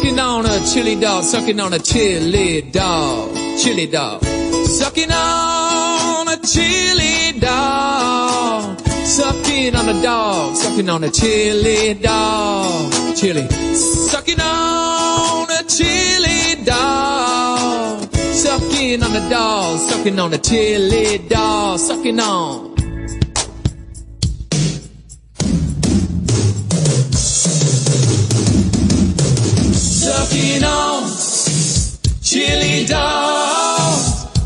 Sucking on a chili dog, sucking on a chili dog, chili dog. Sucking on a chili dog, sucking on a dog, sucking on a chili dog, chili. Sucking on a chili dog, sucking on a dog, sucking on a chili dog, sucking on. Sucking on chili dog,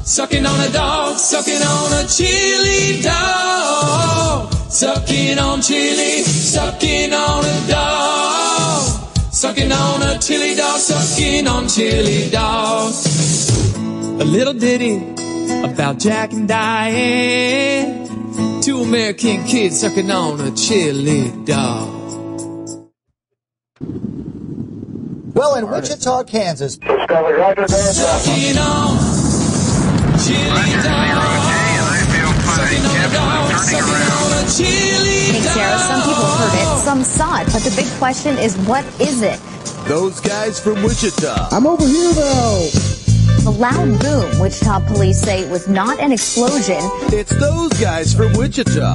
sucking on a dog, sucking on a chili dog, sucking on chili, sucking on a dog, sucking on a chili dog, sucking on chili dog. A little ditty about Jack and Diane, two American kids sucking on a chili dog. Well, in Wichita, Kansas. Sucking on chili dog, sucking on a dog, sucking on a chili dog. Thanks, Sarah. Some people heard it, some saw it, but the big question is, what is it? Those guys from Wichita. I'm over here, though. A loud boom, Wichita police say, was not an explosion. It's those guys from Wichita.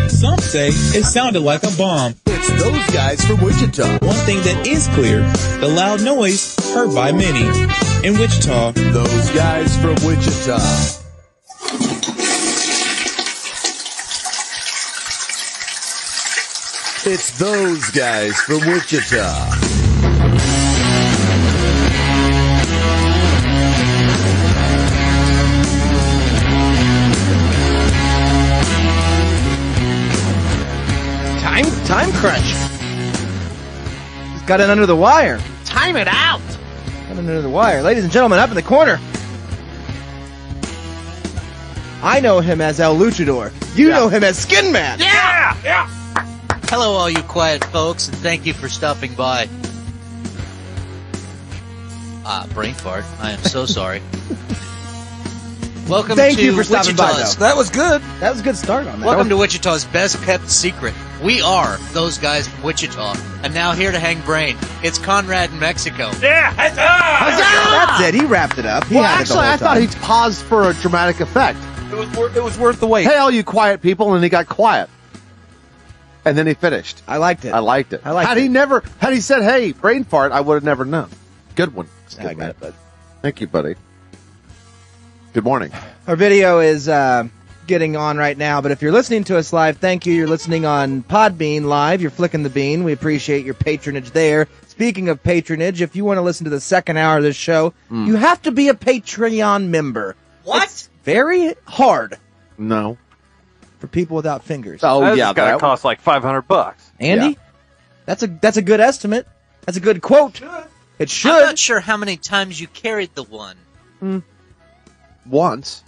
Some say it sounded like a bomb. It's those guys from Wichita. One thing that is clear, the loud noise heard by many. In Wichita, those guys from Wichita. It's those guys from Wichita. Time crunch. He's got it under the wire. Time it out. Got it under the wire. Ladies and gentlemen, up in the corner. I know him as El Luchador. You know him as Skin Man. Yeah! Yeah! Hello, all you quiet folks, and thank you for stopping by. Brain fart. I am so sorry. Welcome Thank to you for stopping by, Wichita's. though. That was good. That was a good start on that. Welcome to Wichita's best kept secret. We are those guys from Wichita, and now here to hang brain. It's Conrad in Mexico. Yeah! That's it. He wrapped it up. He Well, had actually, it the whole I thought time. he paused for a dramatic effect. It was worth the wait. Hey, all you quiet people, and he got quiet. And then he finished. I liked it. I liked it. Had he said, hey, brain fart, I would have never known. Good one. Yeah, I got it, bud. Thank you, buddy. Good morning. Our video is getting on right now, but if you're listening to us live, thank you. You're listening on Podbean live. You're flicking the bean. We appreciate your patronage there. Speaking of patronage, if you want to listen to the second hour of this show, you have to be a Patreon member. What? It's very hard No. for people without fingers. Oh, That's yeah. gotta cost like $500. Andy, yeah. that's a good estimate. That's a good quote. It should. I'm not sure how many times you carried the one. Once.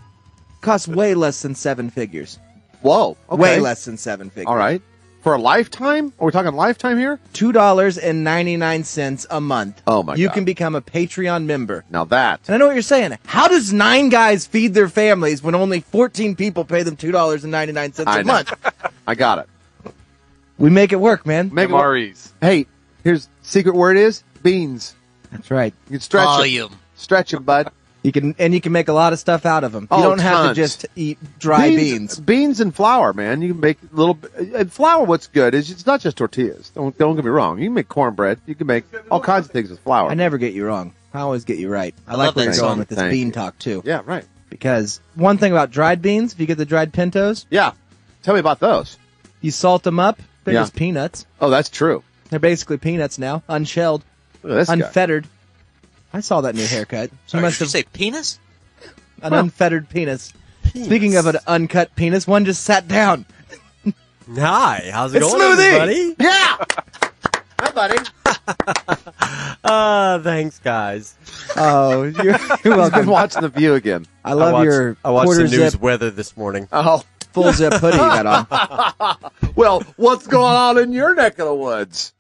Costs way less than 7 figures. Whoa. Okay. Way less than 7 figures. All right. For a lifetime? Are we talking lifetime here? $2.99 a month. Oh, my You God. can become a Patreon member. Now that. And I know what you're saying. How does 9 guys feed their families when only 14 people pay them $2.99 I a know. month? I got it. We make it work, man. Make it work. MREs. Hey, here's secret word is beans. That's right. You can stretch it. Volume. Stretch them, bud. You can make a lot of stuff out of them. You Oh, don't have to tons. just eat dry beans. Beans and flour, man. You can make little flour. What's good is it's not just tortillas. Don't get me wrong. You can make cornbread. You can make all kinds of things with flour. I never get you wrong. I always get you right. I love like where that you're going song. with this Thank bean you. talk, too. Yeah, right. Because one thing about dried beans, if you get the dried pintos, Yeah. Tell me about those. you salt them up. They're Yeah. just peanuts. Oh, that's true. They're basically peanuts now, unshelled, Look at this guy. unfettered. I saw that new haircut. You Sorry, must did you have say penis? an unfettered penis. Speaking of an uncut penis, one just sat down. Hi, how's it It's going, Smoothie! everybody? Yeah. Hi, buddy. Thanks, guys. Oh, you're I've been welcome. watching The View again. I love your I watched quarter the news zip, weather this morning. Oh. full zip hoodie you got on. Well, what's going on in your neck of the woods?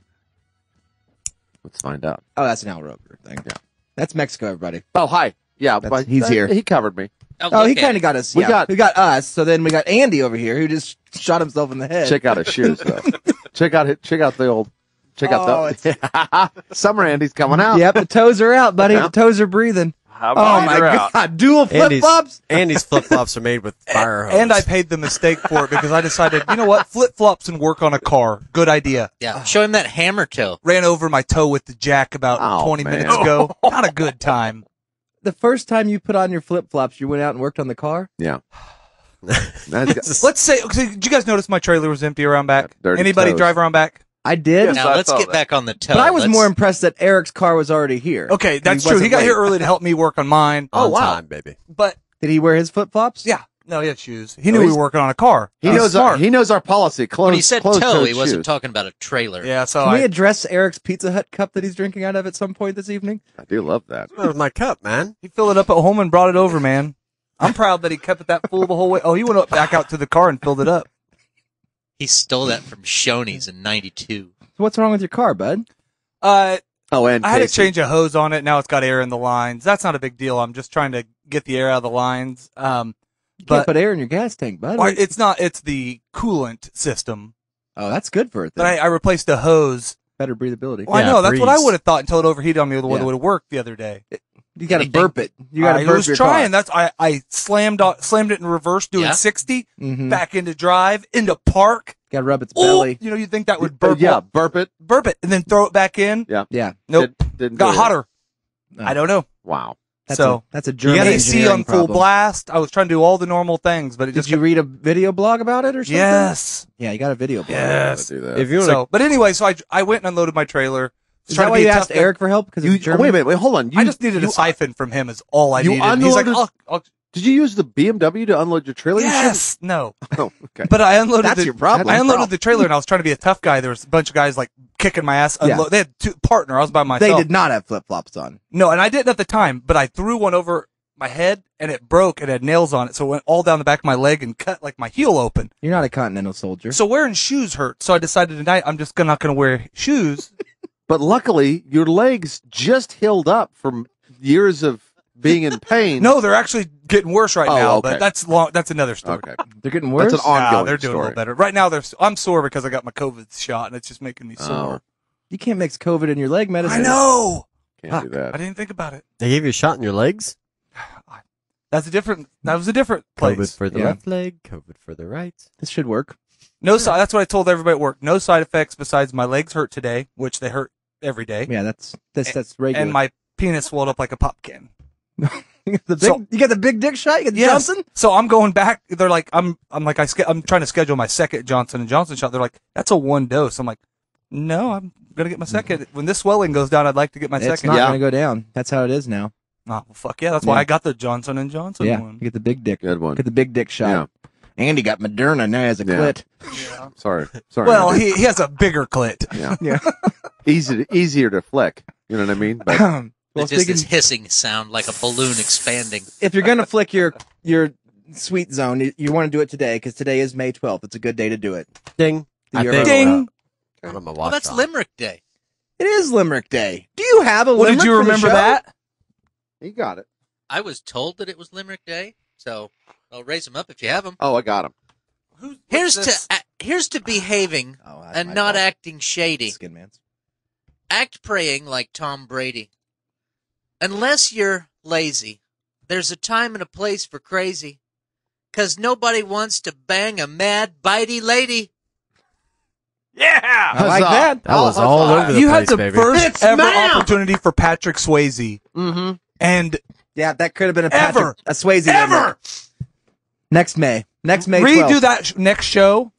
Let's find out. Oh, that's an Al Roker thing. Yeah. That's Mexico, everybody. Oh, hi. Yeah, That's- but he's here. He covered me. Oh, he look at kind it. of got us. We Yeah, got- us. So then we got Andy over here who just shot himself in the head. Check out his shoes, though. check out the old Check out the Summer Andy's coming out. Yep, the toes are out, buddy. Yeah. The toes are breathing. How Oh about my you're out? God! Dual flip flops. Andy's flip flops are made with fire hose. And I paid the mistake for it because I decided, you know what? Flip flops and work on a car. Good idea. Yeah, show him that hammer toe. Ran over my toe with the jack about Oh, 20 man. minutes ago. Not a good time. The first time you put on your flip flops, you went out and worked on the car. Yeah. That's- Let's say, okay, did you guys notice my trailer was empty around back? Dirty Anybody toes. drive around back? I did, Yes. Now I let's saw get that. back on the toe. but I was Let's- more impressed that Eric's car was already here. Okay, that's He true. He wasn't got late. here early to help me work on mine. on wow. time, baby. But, Did he wear his flip flops? yeah. No, he had shoes. He knew we he's- were working on a car. he He's knows smart. our policy. Close, When he said close toe, toed he wasn't shoes. talking about a trailer. Yeah, so Can we I, address Eric's Pizza Hut cup that he's drinking out of at some point this evening? I do love that. That was my cup, man. he filled it up at home and brought it over, man. I'm proud that he kept it that full the whole way. Oh, he went up, back out to the car and filled it up. He stole that from Shoney's in '92. So what's wrong with your car, bud? Oh, and I had to Casey. change a hose on it. Now it's got air in the lines. That's not a big deal. I'm just trying to get the air out of the lines. You can't But put air in your gas tank, bud. well, it's not. It's the coolant system. Oh, that's good for it. But Then. I replaced a hose. Better breathability. Well, I Yeah, know that's what I breeze. would have thought until it overheated on me the way Yeah. it would have worked the other day. You got to Anything? burp it. You got to I burp was your trying. car. That's I slammed it in reverse, doing Yeah? 60, Mhm. back into drive, into park. Got to rub its Oh, belly. you know, you'd think that would burp, Yeah, burp it. burp it, and then throw it back in. Yeah. Yeah, Nope, Didn't got do it. hotter. Oh. I don't know. Wow. that's so that's a German AC engineering on full problem. blast. I was trying to do all the normal things, but it Did just you read a video blog about it or something? yes, Yeah, you got a video blog. yes. Do that. If you want So, but anyway, so I went and unloaded my trailer. Is Trying that to why be you a tough asked guy. Eric for help? Because it's German? Wait, hold on. I just needed a siphon from him. Is all I you needed. And he's like, unloaded- I'll Did you use the BMW to unload your trailer? You yes, no. shouldn't- Oh, okay. But I unloaded That's the, your problem. I unloaded the trailer and I was trying to be a tough guy. There was a bunch of guys like kicking my ass. Yeah. They had two partner. I was by myself. They did not have flip flops on. No, and I didn't at the time, but I threw one over my head and it broke and had nails on it. So it went all down the back of my leg and cut like my heel open. You're not a Continental soldier. So wearing shoes hurt. So I decided tonight I'm just not going to wear shoes. But luckily, your legs just healed up from years of being in pain. No, they're actually getting worse right Oh, now, okay. but that's long. That's another story. Okay. They're getting worse. That's an ongoing Nah, they're doing a story. little better. Right now, I'm sore because I got my COVID shot and it's just making me sore. You can't mix COVID in your leg medicine. I know. Can't do I that. didn't think about it. They gave you a shot in your legs? That was a different place. COVID for the Yeah. left leg, COVID for the right. This should work. No side. That's what I told everybody at work. No side effects besides my legs hurt today, which they hurt every day, Yeah, that's regular. and my penis swelled up like a pop can. you got the big, so- you got the big dick shot. You got the Yes. Johnson. So I'm going back. They're like, I'm trying to schedule my second Johnson & Johnson shot. They're like, that's a one dose. I'm like, no, I'm gonna get my second. When this swelling goes down, I'd like to get my It's second. not Yeah. going to go down. That's how it is now. Oh, well, fuck yeah. That's why Yeah. I got the Johnson & Johnson Yeah, one. you get the big dick. Good one. Get the big dick shot. Andy got Moderna now as a Yeah. clit. Sorry. Well, he has a bigger clit. Yeah. Yeah. Easier to flick. You know what I mean? But well, It's just this speaking, hissing sound like a balloon expanding. if you're going to flick your sweet zone, you want to do it today because today is May 12th. It's a good day to do it. Ding. The I year think of- Ding. I don't know Well, that's Limerick Day. It is Limerick Day. Do you have a Well, limerick did you for the remember show? that? he got it. I was told that it was Limerick Day, so I'll raise them up if you have them. Oh, I got him. Here's to behaving Oh, that's and my not fault. acting shady. Skin man's. Act praying like Tom Brady. Unless you're lazy, there's a time and a place for crazy. 'Cause nobody wants to bang a mad, bitey lady. Yeah. I like that. That was all over the You place, had the baby. first ever opportunity for Patrick Swayze. Mm-hmm. And Yeah, that could have been a Ever. Patrick, a Swayze ever limerick. Next May. Next May 12th. redo that next show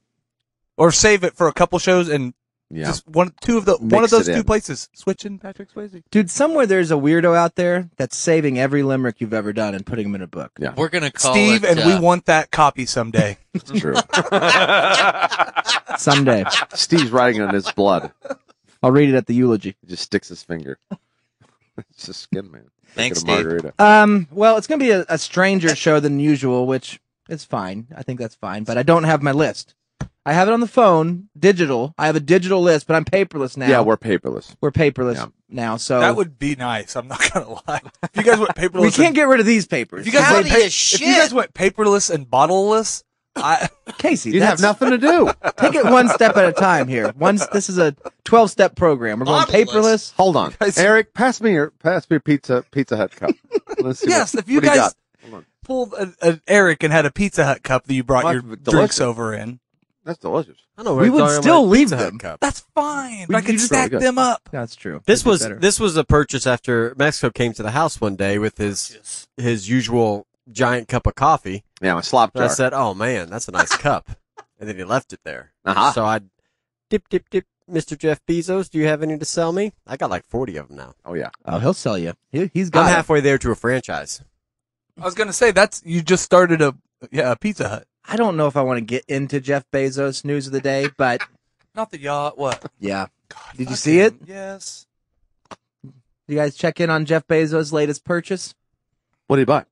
or save it for a couple shows and Yeah. just one of those Mix it two in. places. Switch in Patrick Swayze. Dude, somewhere there's a weirdo out there that's saving every limerick you've ever done and putting them in a book. Yeah. We're gonna call Steve, it, and we want that copy someday. It's true. Someday. Steve's writing on his blood. I'll read it at the eulogy. He just sticks his finger. It's a skin man. Thanks, Like a Steve. margarita. Well, it's going to be a stranger show than usual, which is fine. I think that's fine, but I don't have my list. I have it on the phone, digital. I have a digital list, but I'm paperless now. Yeah, we're paperless. We're paperless Yeah. now, so That would be nice. I'm not gonna lie. If you guys went paperless, we can't get rid of these papers. If you guys How went do you if you guys went paperless and bottleless, Casey, You'd have nothing to do. Take it one step at a time here. This is a 12-step program. We're going paperless. Hold on, Eric. Pass me your Pizza Hut cup. Let's see Yes, what, if you what do guys got. Hold on. pulled an Eric and had a Pizza Hut cup that you brought Well, your that's drinks delicious. over in, That's delicious. I don't know. We would still leave them. that's fine. We- But I you could just- stack Really good. them up. That's true. This That'd be was better. this was a purchase after Mexico came to the house one day with his usual giant cup of coffee. Yeah, my slop And I jar. said, "Oh man, that's a nice cup," and then he left it there. Uh-huh. So I dip. Mr. Jeff Bezos, do you have any to sell me? I got like 40 of them now. Oh yeah. Oh, he'll sell you. He's I'm got it. halfway there to a franchise. I was gonna say you just started a Pizza Hut. I don't know if I want to get into Jeff Bezos news of the day, but Not the yacht. What? yeah. God, Did you fuck see it? him. Yes. You guys check in on Jeff Bezos' latest purchase? What did he buy?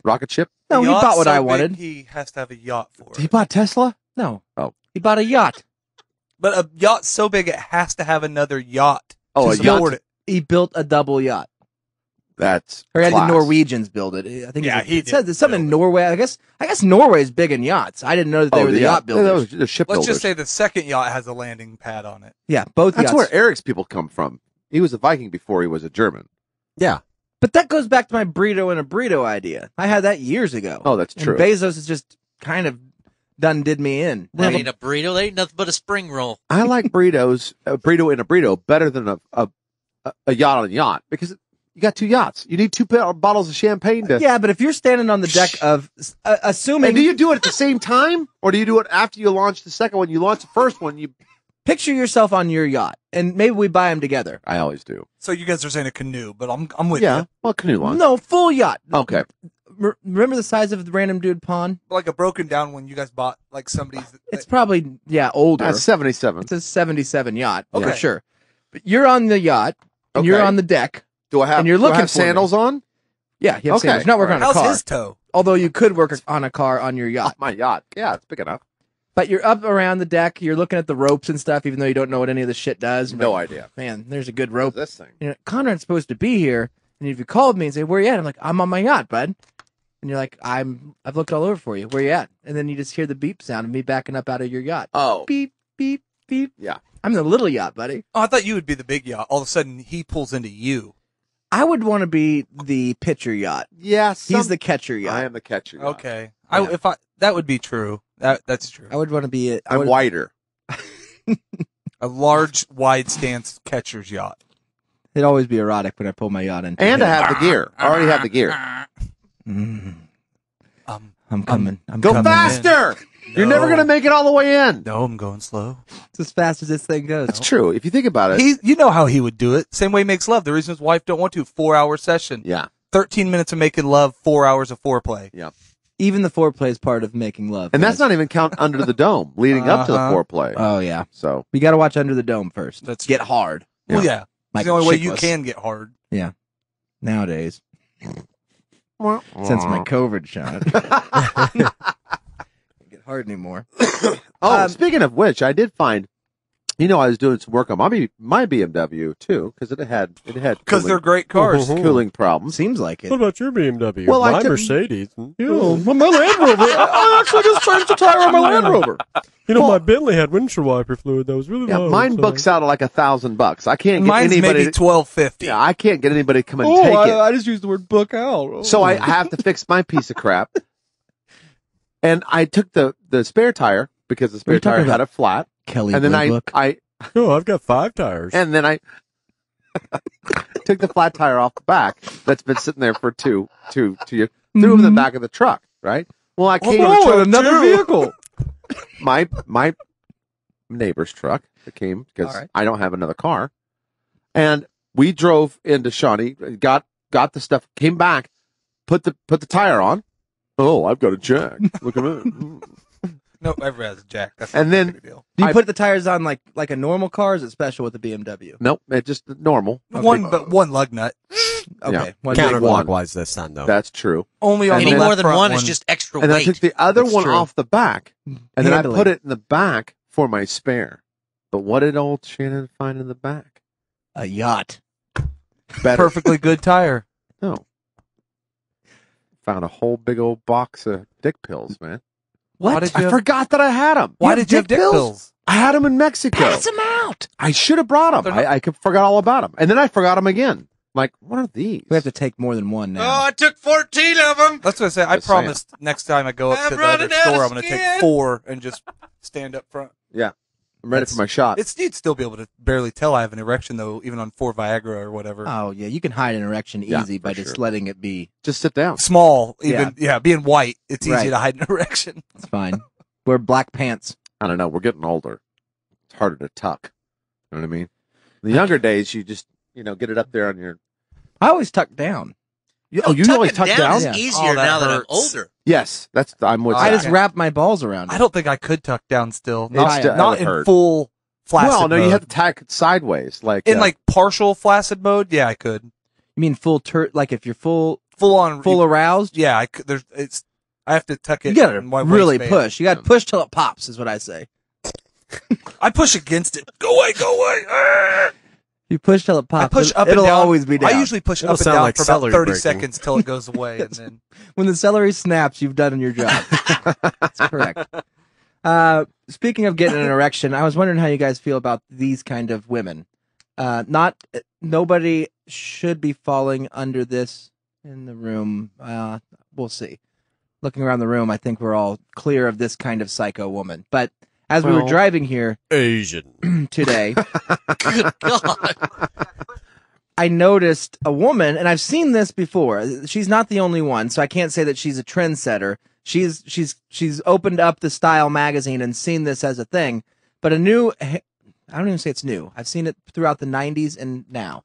Rocket ship? No, The he yacht's bought what so I big, wanted. He has to have a yacht for He it. bought Tesla? No. Oh. He bought a yacht. But a yacht so big it has to have another yacht. Oh, to a yacht. support it. He built a double yacht. That's Or he had the class. Norwegians build it. I think Yeah, he it says did it's something in build Norway. I guess Norway is big in yachts. I didn't know that they were the yacht builders. The ship Let's builders. just say the second yacht has a landing pad on it. Yeah, both That's yachts. where Eric's people come from. He was a Viking before he was a German. Yeah. But that goes back to my burrito and a burrito idea. I had that years ago. Oh, that's And true. Bezos has just kind of did me in. They ain't a burrito. They ain't nothing but a spring roll. I like burritos, a burrito in a burrito, better than a yacht on a yacht because you got two yachts. You need two bottles of champagne to. Yeah, but if you're standing on the deck of, assuming. And do you do it at the same time, or do you do it after you launch the second one? You launch the first one. You picture yourself on your yacht, and maybe we buy them together. I always do. So you guys are saying a canoe, but I'm with Yeah, you. well, canoe launch. No, full yacht. Okay. Remember the size of the Random Dude pond? Like a broken down one you guys bought, like somebody's. It's probably, older. That's 77. It's a 77 yacht, Okay. for sure. But you're on the yacht, and you're Okay. on the deck. Do I have? And you're do I looking have for me. sandals on? Yeah, you have Okay. sandals. You're not working on a How's car. his toe? Although you could work on a car on your yacht. My yacht. Yeah, it's big enough. But you're up around the deck. You're looking at the ropes and stuff, even though you don't know what any of the shit does. No But, idea. Man, there's a good What's rope. this thing? You know, Conrad's supposed to be here, and if you called me and say, "Where you at?" I'm like, "I'm on my yacht, bud." And you're like, I've looked all over for you. Where you at? And then you just hear the beep sound of me backing up out of your yacht. Oh, Beep, beep, beep. yeah. I'm the little yacht, buddy. Oh, I thought you would be the big yacht. All of a sudden, he pulls into you. I would want to be the pitcher yacht. Yeah, He's the catcher yacht. I am the catcher. Yacht. Okay, Yeah. That would be true. That's true. I would want to be it. I'm wider. A large, wide stance catcher's yacht. It'd always be erotic when I pull my yacht into And it. I have the gear. I already have the gear. Mm. Um, I'm coming. I'm Go coming faster! You're never No. going to make it all the way in. No, I'm going slow. in. It's as fast as this thing goes. That's true. If you think about it. You know how he would do it. Same way he makes love. The reason his wife don't want to, 4-hour session. Yeah. 13 minutes of making love, 4 hours of foreplay. Yeah. Even the foreplay is part of making love. And that's not even count Under the Dome, leading up to the Uh-huh. foreplay. Oh yeah. So We got to watch Under the Dome first. That's Get hard. Well, yeah. Like It's the only way you chickless. can get hard. Yeah. Nowadays, since my COVID shot, can't get hard anymore. Speaking of which, I did find, I was doing some work on my BMW too, because it had Because cooling- they're great cars. cooling problems. Seems like it. What about your BMW? Well, I my took- Mercedes. my Land Rover. I actually just changed the tire on my Land Rover. My Bentley had windshield wiper fluid that was really Yeah, low. mine books out at like $1,000. I can't get Mine's anybody. maybe $12.50. Yeah, I can't get anybody to come and take it. I just used the word book out. So I have to fix my piece of crap. And I took the spare tire because the What are spare you talking tire about? had a flat. Kelly And then Blue Book. Oh, I've got 5 tires. And then I took the flat tire off the back that's been sitting there for two years, threw it in the back of the truck, right? Well, I came another vehicle. my neighbor's truck that came because All right. I don't have another car. And we drove into Shawnee, got the stuff, came back, put the tire on. Oh, I've got a jack. Look at me. No, everybody has a jack. That's And not then- a big deal. Do you I- put the tires on like a normal car? Or is it special with the BMW? Nope, it's just normal. One lug nut. Okay, Yeah. one big one. Counterclockwise this time, though. That's true. Only on And the Any then- more left than front one is just extra And then I weight. took the other That's one true. off the back, and then I Handling. put it in the back for my spare. But what did old Shannon find in the back? A yacht. Better. perfectly good tire. No. Found a whole big old box of dick pills, man. Why What? did you I have, forgot that I had them. why did you have dick pills? I had them in Mexico. Pass them out. I should have brought them. I forgot all about them. And then I forgot them again. Like, what are these? We have to take more than one Oh, now. I took 14 of them. That's what I say. I Just saying. promised next time I go up I'm to the other running out of store, I'm going to skin. take 4 and just stand up front. Yeah. I'm ready for my shot. You'd still be able to barely tell I have an erection, though, even on 4 Viagra or whatever. Oh yeah, you can hide an erection Yeah, easy by for just sure. letting it be. Just sit down. Small, even, being white, it's easy Right. to hide an erection. It's fine. Wear black pants. I don't know. We're getting older. It's harder to tuck. You know what I mean? In the younger days, you just, get it up there on your. I always tuck down. You always tuck down? is Yeah. easier Oh, that now that I'm hurts. older. Yes. I'm with I that. just wrap my balls around it. I don't think I could tuck down still. It's- Not it in hurt. full flaccid Well, no, you mode. have to tack it sideways. In like partial flaccid mode, yeah, I could. You mean full like if you're full Full aroused? Yeah, I could. I have to tuck it. You gotta in my really waistband. push. You gotta push till it pops, is what I say. I push against it. Go away, go away. Arrgh. You push till it pops. I push up It'll and down. always be down. I usually push It'll up and sound down like for about celery 30 breaking. seconds till it goes away, and then When the celery snaps, you've done your job. That's correct. Speaking of getting an erection, I was wondering how you guys feel about these kind of women. Nobody should be falling under this in the room. We'll see. Looking around the room, I think we're all clear of this kind of psycho woman. But as we were driving here Asian. today, Good God. I noticed a woman, and I've seen this before. She's not the only one, so I can't say that she's a trendsetter. She's opened up the Style magazine and seen this as a thing. But I don't even say it's new. I've seen it throughout the 90s and now.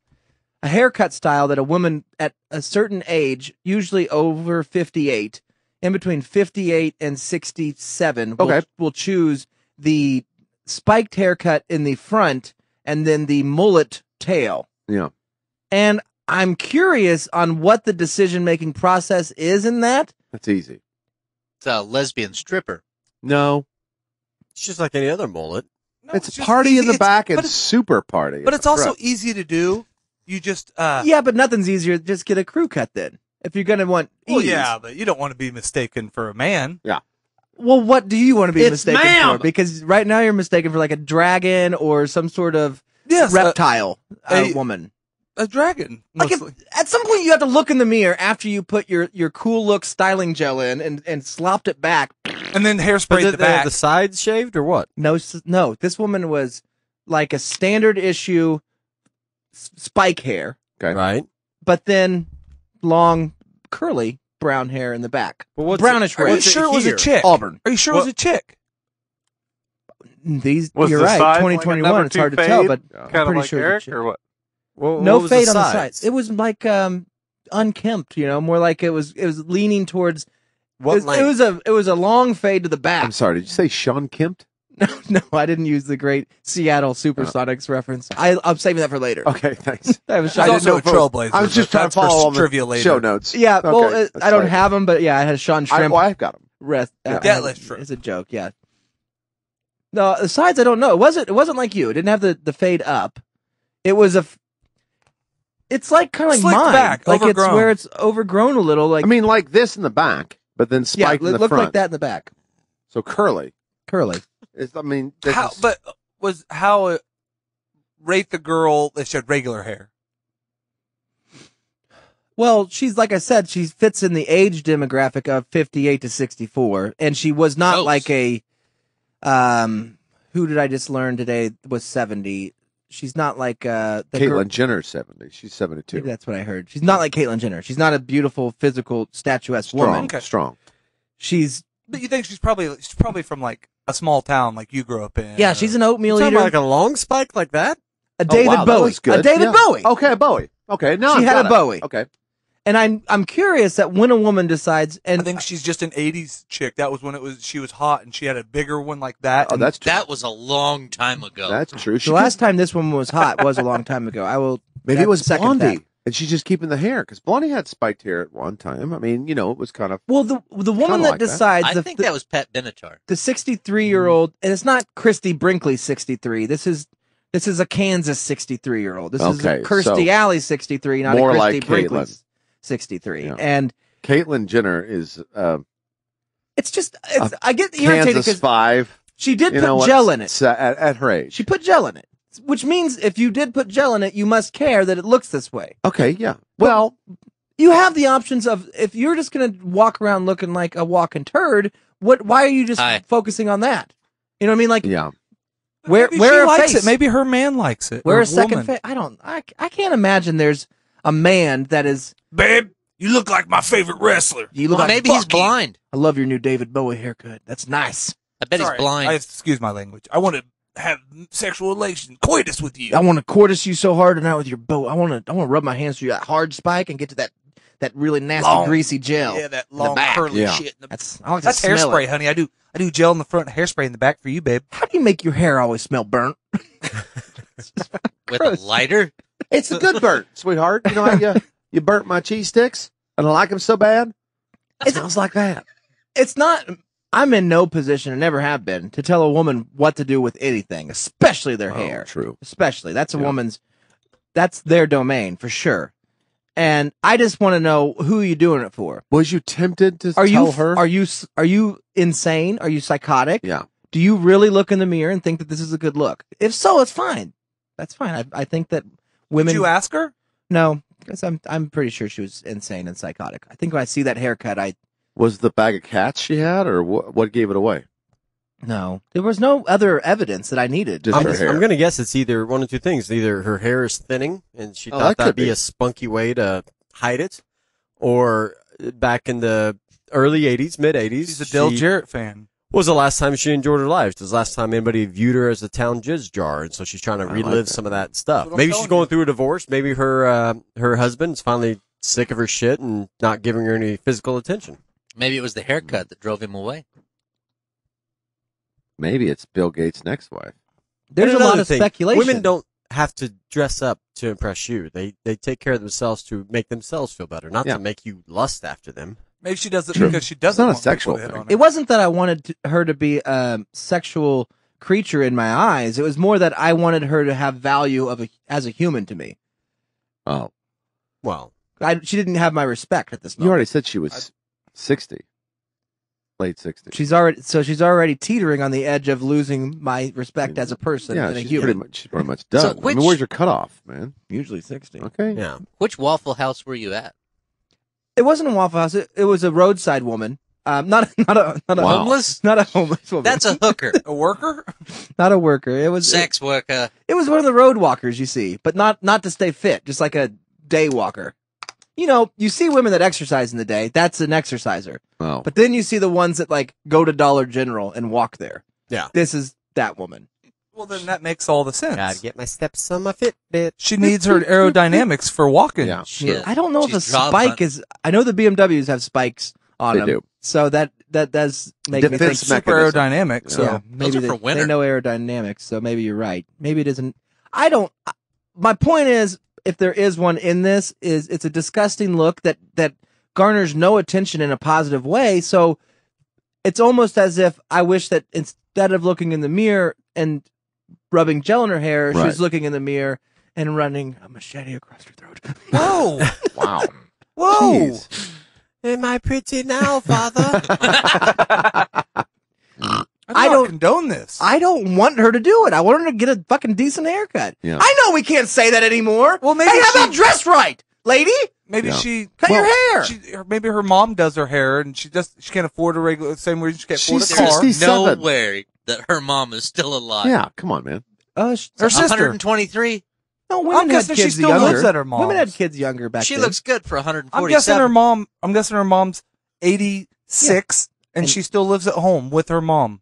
A haircut style that a woman at a certain age, usually over 58, in between 58 and 67, will choose the spiked haircut in the front and then the mullet tail. Yeah. And I'm curious on what the decision-making process is in that. That's easy. It's a lesbian stripper. No. It's just like any other mullet. No, It's a just party easy. in the It's- back but and it's, super party. but in it's the also front. easy to do. You just Yeah, but nothing's easier. Just get a crew cut then. If you're going to want ease. well, yeah, but you don't want to be mistaken for a man. Well, what do you want to be It's mistaken ma'am. for? Because right now you're mistaken for like a dragon or some sort of Yes, reptile a- woman. a dragon. Like Mostly. at some point you have to look in the mirror after you put your cool look styling gel in and slopped it back. And then But hairspray the back. the sides shaved or what? No, this woman was like a standard issue spike hair, Okay. Right. but then long curly brown hair in the back. But what's Brownish Are you red. sure it was a here? chick? Auburn. Are you sure it was a chick? These Was you're the right. size like a 2021. number It's hard to two tell, fade? but Yeah. I'm Kind of pretty like sure. Eric, it's a chick. or what? What No was fade the on the sides? sides. It was like unkempt, more like it was leaning towards. What it was a long fade to the back. I'm sorry. Did you say Sean Kempt? No, I didn't use the great Seattle Supersonics reference. I'm saving that for later. Okay, thanks. I was He's trying also to a trailblazer. I was just but trying that's to follow for on the trivia later. show notes. Yeah, well, Okay, I don't fine. have them, but yeah, I had Sean Shrimp. I've got them. Rest. Yeah. Deadlift shrimp. It's a joke. Yeah. No, the sides I don't know. It wasn't like you. It didn't have the fade up. It was it's like kind of like Slicked mine. back, like overgrown. it's where it's overgrown a little. Like I mean, like this in the back, but then yeah, spiked it in the looked front. like that in the back. So curly. Curly. This How, is- but was how rate the girl that she had regular hair? Well, she's like I said, she fits in the age demographic of 58 to 64, and she was not Close. like a who did I just learn today was 70. She's not like the Caitlyn girl. Jenner's 70. She's 72. Maybe that's what I heard. She's not like Caitlyn Jenner. She's not a beautiful, physical, statuesque Strong. woman. Okay. Strong. She's But you think she's probably from like a small town like you grew up in? yeah, she's an oatmeal Talking eater. about like a long spike like that? A David wow, that Bowie. looks good. A David Yeah. Bowie. Okay, a Bowie. Okay, now She I've had got a it. Bowie. Okay. And I'm curious that when a woman decides, and I think she's just an '80s chick. That was when she was hot, and she had a bigger one like that. Oh, and that's true. That was a long time ago. That's true. She the last time this woman was hot was a long time ago. I will. maybe it was second Blondie, that. and she's just keeping the hair because Blondie had spiked hair at one time. I mean, it was kind of Well, the woman Kinda that like that. decides I think that was Pat Benatar. the 63-year-old, and it's not Christy Brinkley 63. This is a Kansas 63-year-old. This is Okay, a Kirstie so Alley 63, not more a Christy like Brinkley Caitlyn. 63. Yeah. And Caitlyn Jenner is It's just, I get irritated Kansas because 5. she did You know put what? gel in it. At her age. She put gel in it, which means if you did put gel in it, you must care that it looks this way. Okay, yeah. Well, You have the options of, if you're just going to walk around looking like a walking turd, why are you just focusing on that? You know what I mean? Like, yeah. Wear Maybe she a likes face. it. Maybe her man likes it. Wear or a second woman. face. I can't imagine there's a man that is. Babe, you look like my favorite wrestler. You look like maybe he's Bucky. blind. I love your new David Bowie haircut. That's nice. I bet Sorry, he's blind. excuse my language. I want to have sexual relation, coitus with you. I want to coitus you so hard tonight with your bow. I want to rub my hands through that hard spike and get to that really nasty Long- greasy gel. Yeah, that in the long back. curly Yeah. shit. I like to That's smell hairspray, it. honey. I do gel in the front, hairspray in the back for you, babe. How do you make your hair always smell burnt? With a lighter? It's a good burnt, sweetheart. You know how you burnt my cheese sticks and I like them so bad? It sounds like that. It's not. I'm in no position, and never have been, to tell a woman what to do with anything, especially their hair. True. Especially. That's a woman's, that's their domain, for sure. And I just want to know who you're doing it for. Was you tempted to Are tell you her? Are you insane? Are you psychotic? Yeah. Do you really look in the mirror and think that this is a good look? If so, it's fine. That's fine. I think that women. Did you ask her? No, because I'm pretty sure she was insane and psychotic. I think when I see that haircut, Was the bag of cats she had, or what gave it away? No, there was no other evidence that I needed. Just her hair. I'm going to guess it's either one of two things. Either her hair is thinning, and she Oh, thought that could that'd be be. a spunky way to hide it, or back in the early 80s, mid 80s. She's a Del Jarrett fan. Was the last time she enjoyed her life? Was the last time anybody viewed her as a town jizz jar? And so she's trying to relive some of that stuff. That's what I'm Maybe she's telling going you. through a divorce. Maybe her husband's finally sick of her shit and not giving her any physical attention. Maybe it was the haircut that drove him away. Maybe it's Bill Gates' next wife. There's And a lot another of thing, speculation. Women don't have to dress up to impress you. They take care of themselves to make themselves feel better, not Yeah. to make you lust after them. Maybe she does it True. because she doesn't not a want people sexual to hit thing. on her. It wasn't that I wanted her to be a sexual creature in my eyes. It was more that I wanted her to have value as a human to me. Oh, Well, She didn't have my respect at this you moment. already said she was 60, late 60s. She's already teetering on the edge of losing my respect as a person Yeah, and a she's human. she's pretty much done. I which- mean, where's your cutoff, man? Usually 60. Okay. yeah. Which Waffle House were you at? It wasn't a Waffle House. It was a roadside woman. Not a Wow. Homeless? not a homeless woman. That's a hooker. A worker? not a worker. It was Sex worker. It was one of the road walkers, you see, but not to stay fit, just like a day walker. You know, you see women that exercise in the day. That's an exerciser. Oh, But then you see the ones that like go to Dollar General and walk there. Yeah. This is that woman. Well, then that makes all the sense. Gotta get my steps on my Fitbit. She needs her aerodynamics for walking. yeah. She- I don't know if a she's job spike hunting. is. I know the BMWs have spikes on They them, do. so that does make me think. Defense Super mechanism. aerodynamic. So Yeah, maybe are they, for winter. they know aerodynamics, so maybe you're right. Maybe it isn't. I don't. My point is, if there is one in this, is it's a disgusting look that garners no attention in a positive way. So it's almost as if I wish that instead of looking in the mirror and rubbing gel in her hair, Right. she's looking in the mirror and running a machete across her throat. whoa, Wow. whoa. Jeez. Am I pretty now, Father? I don't- don't condone this. I don't want her to do it. I want her to get a fucking decent haircut. Yeah. I know we can't say that anymore. Well, maybe hey, how she- about dress right, lady? Maybe Yeah. she Cut your hair. Maybe her mom does her hair, and she can't afford a regular. Same reason she can't afford a She's car. 60. No 67. way that her mom is still alive. Yeah, come on, man. Her sister. 123. No, I'm women had guessing she kids still younger. lives at her mom's. Women had kids younger back She then. looks good for 147. I'm guessing her mom's 86, and she still lives at home with her mom.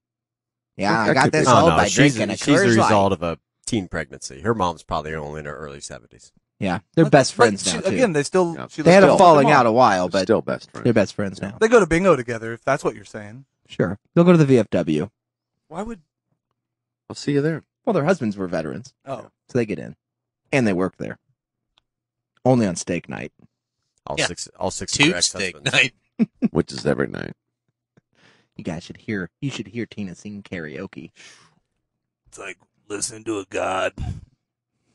Yeah, I That got could be. this Oh, all no, by she's drinking a she's the Coors Light. result of a teen pregnancy. Her mom's probably only in her early 70s. Yeah, they're best friends now, too. Again, they still. Yeah. She They lives had at a home falling with her out mom. a while, but Still best friend. they're best friends now. They go to bingo together, if that's what you're saying. Sure. They'll go to the VFW. Why would? I'll see you there. Well, their husbands were veterans, Oh, so they get in. And they work there. Only on steak night. All Yeah. six of your Tube steak ex-husbands. night. Which is every night. You guys should hear Tina sing karaoke. it's like listening to a god.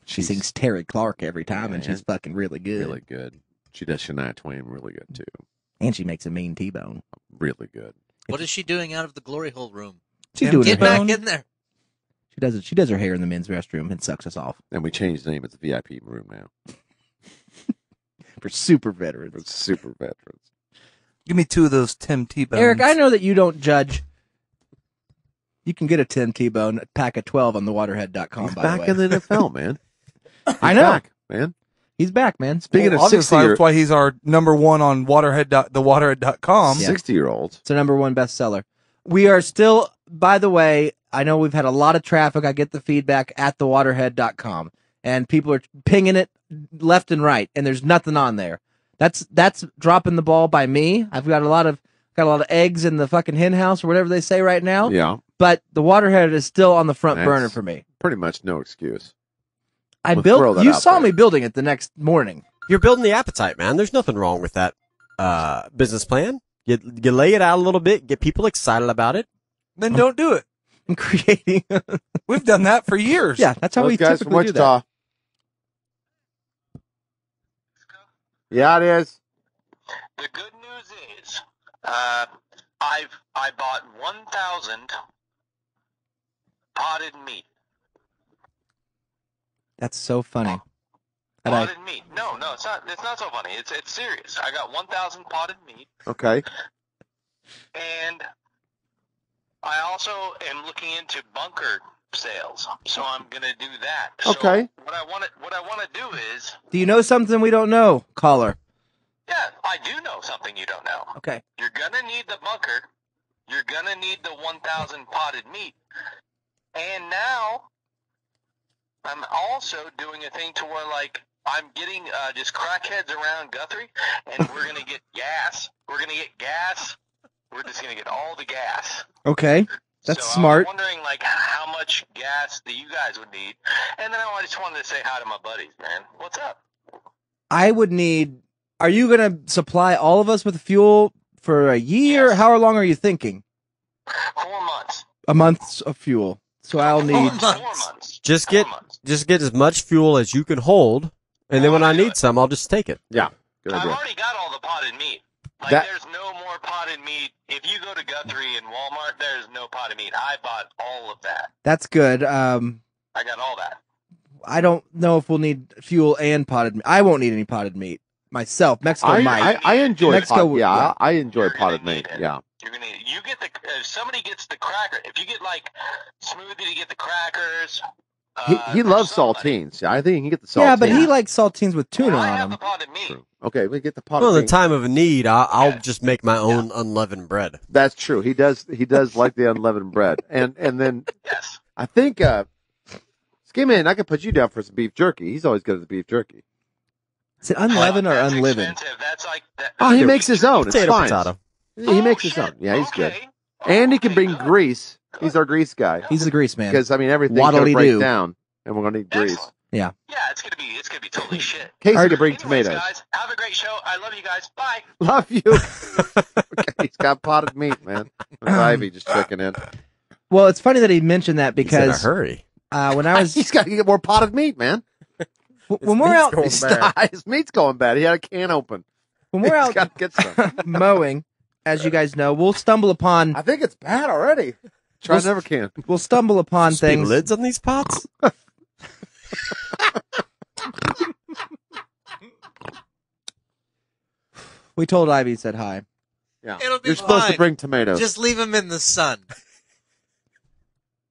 She sings Terry Clark every time, and Yeah. she's fucking really good. Really good. She does Shania Twain really good, too. And she makes a mean T-bone. Really good. What is she doing out of the glory hole room? She's doing Get her hair. back in there. She does it. She does her hair in the men's restroom and sucks us off. And we changed the name. It's the VIP room now. For super veterans. For super veterans. Give me 2 of those Tim T-bones. Eric, I know that you don't judge. You can get a Tim T-bone pack of 12 on thewaterhead.com, He's by back the way. in the NFL, man. I know. Back, man. He's back, man. Speaking of obviously, 60-year that's why he's our number 1 on thewaterhead.com. 60-year-olds. It's a #1 bestseller. We are still, by the way, I know we've had a lot of traffic. I get the feedback at thewaterhead.com, and people are pinging it left and right, and there's nothing on there. That's dropping the ball by me. I've got a lot of eggs in the fucking hen house or whatever they say right now. Yeah. But the Waterhead is still on the front That's burner for me. Pretty much no excuse. You that out saw there. me building it the next morning. You're building the appetite, man. There's nothing wrong with that business plan. You lay it out a little bit, get people excited about it. Then don't do it. I'm creating. We've done that for years. Yeah, that's how Those we guys from typically do that. Wichita. Yeah, it is. The good news is, I bought 1,000 potted meat. That's so funny. Potted meat? No, it's not. It's not so funny. It's serious. I got 1,000 potted meat, Okay. and I also am looking into bunker sales. So I'm gonna do that. Okay. So what I want to do is, Do you know something we don't know, caller? yeah, I do know something you don't know. Okay. You're gonna need the bunker. You're gonna need the 1,000 potted meat. And now, I'm also doing a thing to where, like, I'm getting just crackheads around Guthrie, and we're gonna get gas. We're gonna get gas. We're just gonna get all the gas. Okay. That's so smart. I was wondering, like, how much gas do you guys would need? And then I just wanted to say hi to my buddies, man. What's up? I would need. Are you going to supply all of us with fuel for a year? Yes. How long are you thinking? 4 months. A month of fuel. So I'll need. 4 months. Just 4 get months. as much fuel as you can hold, and then when I need some, I'll just take it. Yeah. Good I've idea. already got all the potted meat. Like, That- there's no more potted meat. If you go to Guthrie and Walmart, there's no potted meat. I bought all of that. That's good. I got all that. I don't know if we'll need fuel and potted meat. I won't need any potted meat myself. Mexico might. I enjoy Mexico, yeah, I enjoy You're potted gonna meat. need it. Yeah. You're gonna. You get the. If somebody gets the cracker, if you get like smoothie to get the crackers. He for loves somebody. saltines. Yeah, I think he can get the saltines. Yeah, but he likes saltines with tuna Well, I on have the them. potted meat. True. Okay, we get the potted Well, in the meat. time of need, I'll Yeah. just make my own unleavened bread. That's true. He does like the unleavened bread. And then Yes. I think Skimman, I could put you down for some beef jerky. He's always good at the beef jerky. Is it unleavened or That's unleavened? expensive. That's like. That, Oh, he makes his own. It's Potato, fine. potato. He makes his shit. own. Yeah, he's good. Okay. And he can Okay, bring good. grease. He's our grease guy. He's the grease man. Because I mean everything's gonna break Waddle-dee-doo. down, and we're gonna need grease. Excellent. Yeah. Yeah, it's gonna be totally shit. Casey to bring Anyways, tomatoes. guys, have a great show. I love you guys. Bye. Love you. Okay, he's got potted meat, man. There's Ivy just checking in. Well, it's funny that he mentioned that He's in a because hurry. when I was He's got to get more potted meat, man. when we're out His meat's going bad. He had a can open. when we're He's out got to get some. mowing, as you guys know, we'll stumble upon I think it's bad already. Try never can. we'll stumble upon Spin things. lids on these pots? We told Ivy said hi. Yeah. It'll be You're supposed to fine. bring tomatoes. Just leave them in the sun.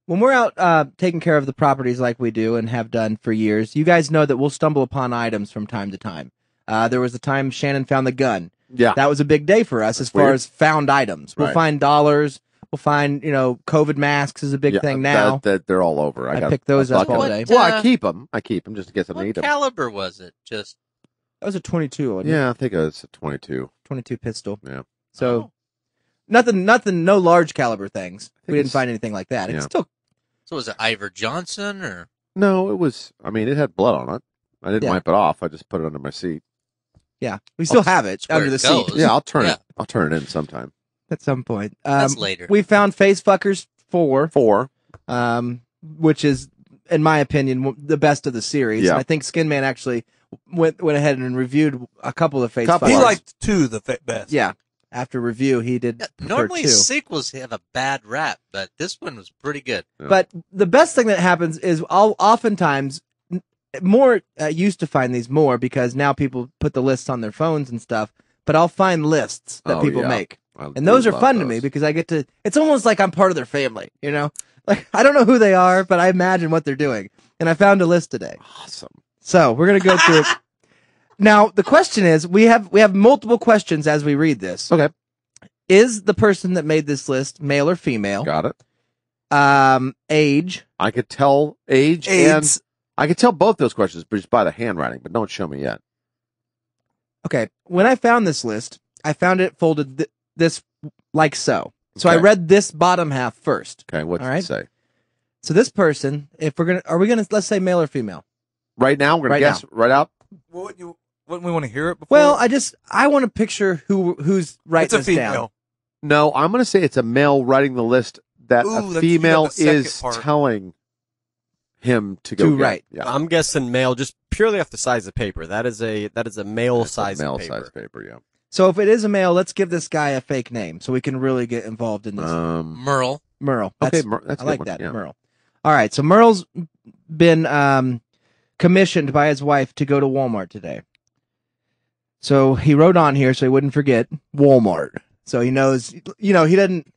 When we're out taking care of the properties like we do and have done for years, you guys know that we'll stumble upon items from time to time. There was a time Shannon found the gun. Yeah. That was a big day for us as far weird. as found items. We'll Right. find dollars. We'll find, COVID masks is a big Yeah, thing now. That they're all over. I got picked those a up bucket. all day. Well, I keep them. Just in case I What need them. caliber was it? Just That was a 22, wasn't it? Yeah, I think it was a 22. 22 pistol. Yeah. So nothing, no large caliber things. think We didn't it's- find anything like that. yeah. It's still, so was it Ivor Johnson or No, it was. I mean, it had blood on it. I didn't Yeah. wipe it off. I just put it under my seat. yeah, we still have it where under it the seat goes. Yeah, I'll turn Yeah. it. I'll turn it in sometime. at some point. That's later. We found Face Fuckers 4. 4. Which is, in my opinion, the best of the series. Yeah. And I think Skinman actually went ahead and reviewed a couple of Face Couple. He Fuckers. liked 2 the best. Yeah. after review, he did prefer Normally 2. sequels have a bad rap, but this one was pretty good. But the best thing that happens is I'll oftentimes more used to find these more because now people put the lists on their phones and stuff. But I'll find lists that people make, and those are fun to me because I get to. It's almost like I'm part of their family, you know. Like I don't know who they are, but I imagine what they're doing, and I found a list today. Awesome. So we're gonna go through it. Now the question is, we have multiple questions as we read this. Okay. Is the person that made this list male or female? Got it. Age. I could tell age AIDS. and I could tell both those questions just by the handwriting, but don't show me yet. Okay, when I found this list, I found it folded this like so. So I Okay. read this bottom half first. Okay, what All did right. it say? So this person, are we gonna let's say male or female? Right now, we're gonna Right guess now. right out. Wouldn't we want to hear it before? Well, I want to picture who's writing It's a this female. down. No, I'm gonna say it's a male writing the list that Ooh, a that's- you female got the second is part. telling him to go To get. write. Yeah, I'm guessing male, just purely off the size of paper. That is a male It's a size male of paper. size paper. Yeah. So if it is a male, let's give this guy a fake name so we can really get involved in this. Merle. Merle. Okay, I that's a like good that, one, yeah. Merle. All right, so Merle's been commissioned by his wife to go to Walmart today. So he wrote on here so he wouldn't forget Walmart. So he knows, he doesn't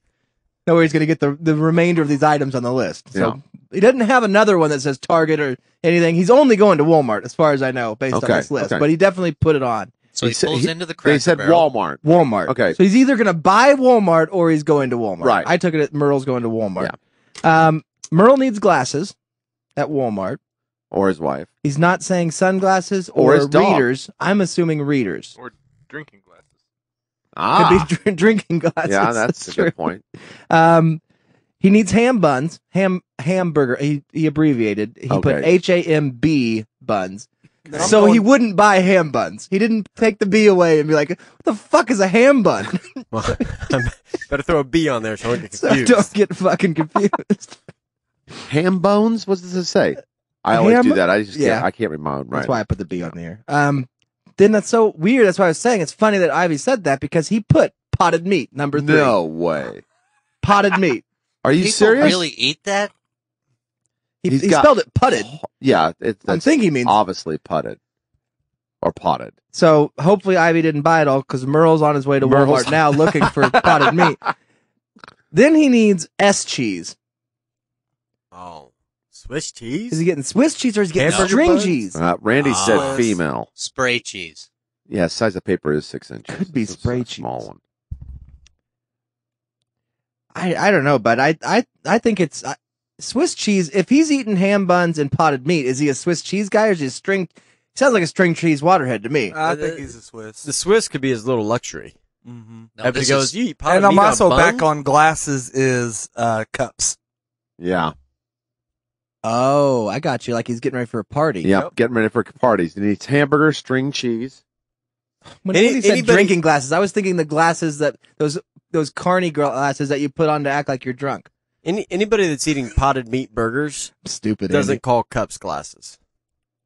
know where he's going to get the remainder of these items on the list. So he doesn't have another one that says Target or anything. He's only going to Walmart, as far as I know, based on Okay, this list. okay. But he definitely put it on. So he pulls into the Cracker They said Barrel. Walmart. Walmart. Okay. So he's either going to buy Walmart or he's going to Walmart. Right. I took it at Merle's going to Walmart. Merle needs glasses at Walmart. Or his wife. He's not saying sunglasses Or or, his dog. readers. I'm assuming readers. Or drinking glasses. Ah. Could be drinking glasses. Yeah, that's a true. good point. He needs ham buns. Hamburger. He abbreviated. He put Okay. HAMB buns. I'm So going- he wouldn't buy ham buns. He didn't take the B away and be like, "What the fuck is a ham bun?" Well, better throw a B on there so I don't get So confused. don't get fucking confused. Ham bones? What does it say? I always Ham- do that. I just Yeah. can't, I can't remember. That's why I put the B on there. Then that's so weird. That's why I was saying it's funny that Ivy said that because he put potted meat number 3. No way. Potted meat. Are you People serious? really eat that? He He's he got- spelled it putted. Yeah, I that's think he means. obviously putted or potted. So hopefully Ivy didn't buy it all because Merle's on his way to Merle's- Walmart now looking for potted meat. Then he needs S cheese. Oh, Swiss cheese? Is he getting Swiss cheese or is he getting Hamburger string buns? cheese? Randy said Ah. female. Spray cheese. Yeah, size of paper is 6 inches. Could be This is spray a small cheese. one. I don't know, but I think it's Swiss cheese. If he's eating ham buns and potted meat, is he a Swiss cheese guy or is he a string? He sounds like a string cheese waterhead to me. I think he's a Swiss. The Swiss could be his little luxury. Mm-hmm. No, Everybody this goes, is- you eat potted And I'm meat on also back buns?" on glasses is cups. Yeah. Oh, I got you. Like he's getting ready for a party. Yep. Getting ready for parties. He needs hamburger, string cheese. When Any- he said anybody- drinking glasses, I was thinking the glasses that those carny glasses that you put on to act like you're drunk. Anybody that's eating potted meat burgers Stupid. doesn't Andy. call cups glasses.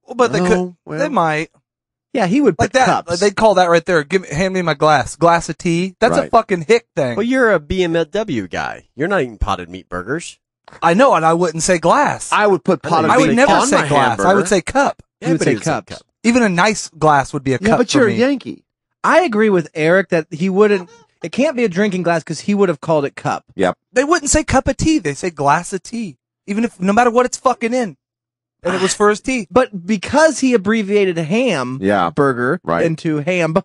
Well, but they Oh, could. well. They might Yeah, he would like put that. cups. They'd call that right there. Hand me my glass of tea. That's a Right. fucking hick thing. Well, you're a BMW guy. You're not eating potted meat burgers. I know, and I wouldn't say glass. I would put potted I meat would never on say my glass. hamburger. I would say cup. He would say Everybody would cups. Even a nice glass would be a Yeah, cup. but for you're me. a Yankee. I agree with Eric that he wouldn't. It can't be a drinking glass because he would have called it cup. Yep. They wouldn't say cup of tea. They say glass of tea. Even if, no matter what it's fucking in. And it was for his tea. But because he abbreviated ham Yeah. burger Right. into ham,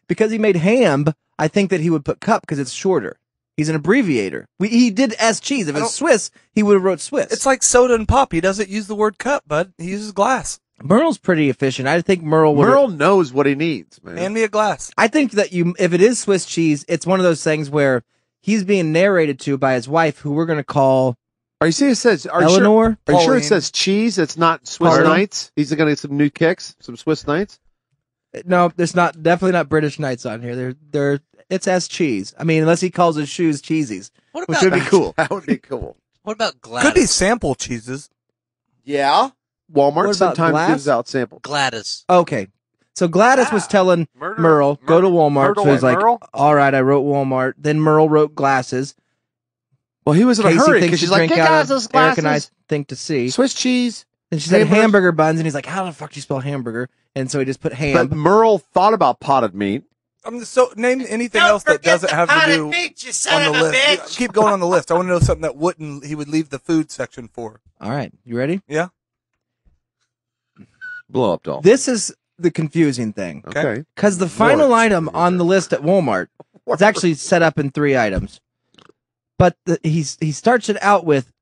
because he made ham, I think that he would put cup because it's shorter. He's an abbreviator. He did S cheese. If I it's don't- Swiss, he would have wrote Swiss. It's like soda and pop. He doesn't use the word cup, bud. He uses glass. Merle's pretty efficient. I think Merle would. Merle knows what he needs, man. Hand me a glass. I think that if it is Swiss cheese, it's one of those things where he's being narrated to by his wife, who we're going to call Are you serious? Are you sure? Eleanor. Are you sure Pauline. it says cheese? It's not Swiss Pardon? Knights. He's going to get some new kicks, some Swiss Knights. No, there's definitely not British Knights on here. It's S cheese. I mean, unless he calls his shoes cheesies, What which about would be cool. That would be cool. what about Gladys? Could be sample cheeses. Yeah. What Walmart about sometimes glass? gives out samples. Gladys. Okay, So Gladys was telling Merle, go to Walmart. Myrtle So he's and like, Merle? all right, I wrote Walmart. Then Merle wrote glasses. Well, he was in a Casey hurry thinks because to she's like, drink get out guys of those Eric and glasses. I think to see. Swiss cheese. And she said Hamburgers. hamburger buns, and he's like, how the fuck do you spell hamburger? And so he just put ham. But Merle thought about potted meat. So name anything else that doesn't have to do on the list. Keep going on the list. I want to know something that he would leave the food section for. All right, you ready? Yeah. Blow up doll. This is the confusing thing. Okay. Because the final item on the list at Walmart is actually set up in 3 items. But he starts it out with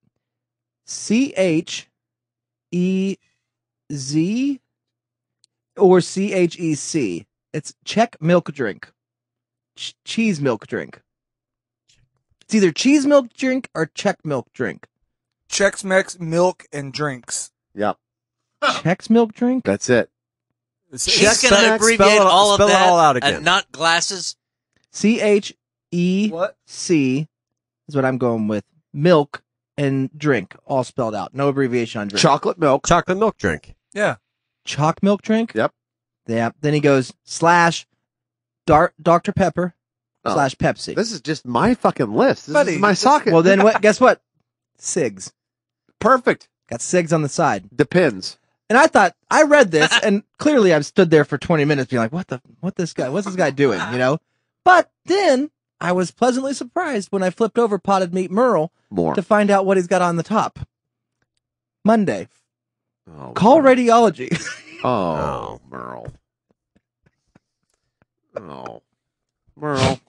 CHEZ or CHEC. It's Czech milk drink. Cheese milk drink. It's either cheese milk drink or Czech milk drink. Chex Mex milk and drinks. Yep. Chex milk drink? That's it. He's going to abbreviate all of spell that it all out again. and not glasses. CHEC What? is what I'm going with. Milk and drink, all spelled out. No abbreviation on drink. Chocolate milk. Chocolate milk drink. Yeah. Chalk milk drink? Yep. Yeah. Then he goes /Dr. Pepper Oh. /Pepsi. This is just my fucking list. This Buddy, is my socket. Well, then what? Guess what? Cigs. Perfect. Got cigs on the side. Depends. And I thought, I read this, and clearly I've stood there for 20 minutes being like, what's this guy doing, you know? But then I was pleasantly surprised when I flipped over Potted Meat Merle More. to find out what he's got on the top. Monday. Oh, Call radiology. Oh, Merle. Oh, Merle.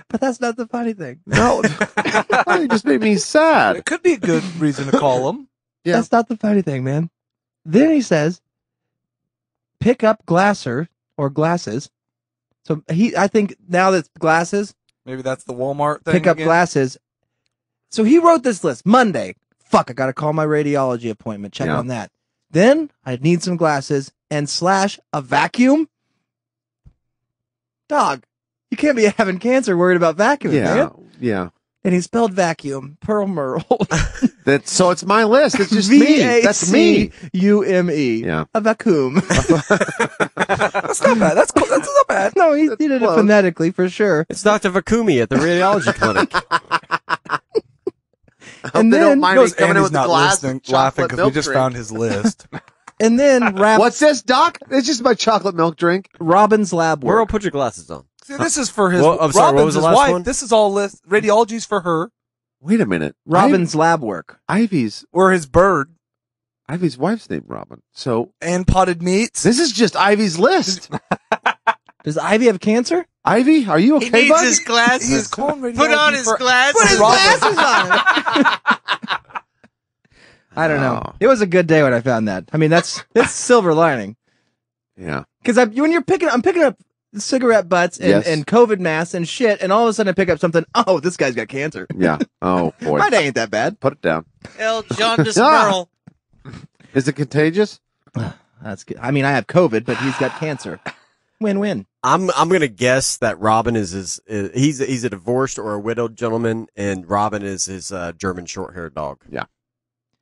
But that's not the funny thing. No, it just made me sad. It could be a good reason to call him. Yeah. That's not the funny thing, man. Then he says, pick up glasser or glasses. So I think now that's glasses, Maybe that's the Walmart thing. pick up again. glasses. So he wrote this list Monday. Fuck, I got to call my radiology appointment. Check Yeah. on that. Then I need some glasses and / a vacuum. Dog, you can't be having cancer worried about vacuuming, Yeah, man. yeah. And he spelled vacuum, Pearl Merle. So it's my list. It's just me. That's me. VACUME. Yeah. A vacuum. That's not bad. That's cool. That's not bad. No, he did it close. phonetically for sure. It's Dr. Vakumi at the radiology clinic. And they don't then, mind me coming in with a glass of laughing chocolate because we milk just drink. found his list. and then What's this, Doc? It's just my chocolate milk drink. Robin's lab Merle, work. put your glasses on. See, this is for his. Well, I'm sorry, what Robin's was the his last wife. one? This is all list. Radiology's for her Wait a minute. Robin's lab work. Ivy's or his bird wife's named Robin. So and potted meats. this is just Ivy's list. Does Ivy have cancer? Ivy, are you He okay, needs bud? his glasses. He is calling radiology Put on his for- glasses. Put his glasses on. I don't know. Oh. It was a good day when I found that. I mean, that's silver lining. Yeah. Because I'm picking up cigarette butts and, Yes. and COVID masks and shit, and all of a sudden I pick up something. Oh, this guy's got cancer. Yeah. Oh boy. My day ain't that bad. Put it down. El Jaundice Ah. Merle. Is it contagious? That's good. I mean, I have COVID, but he's got cancer. Win-win. I'm gonna guess that Robin is he's a divorced or a widowed gentleman, and Robin is his German short-haired dog. Yeah.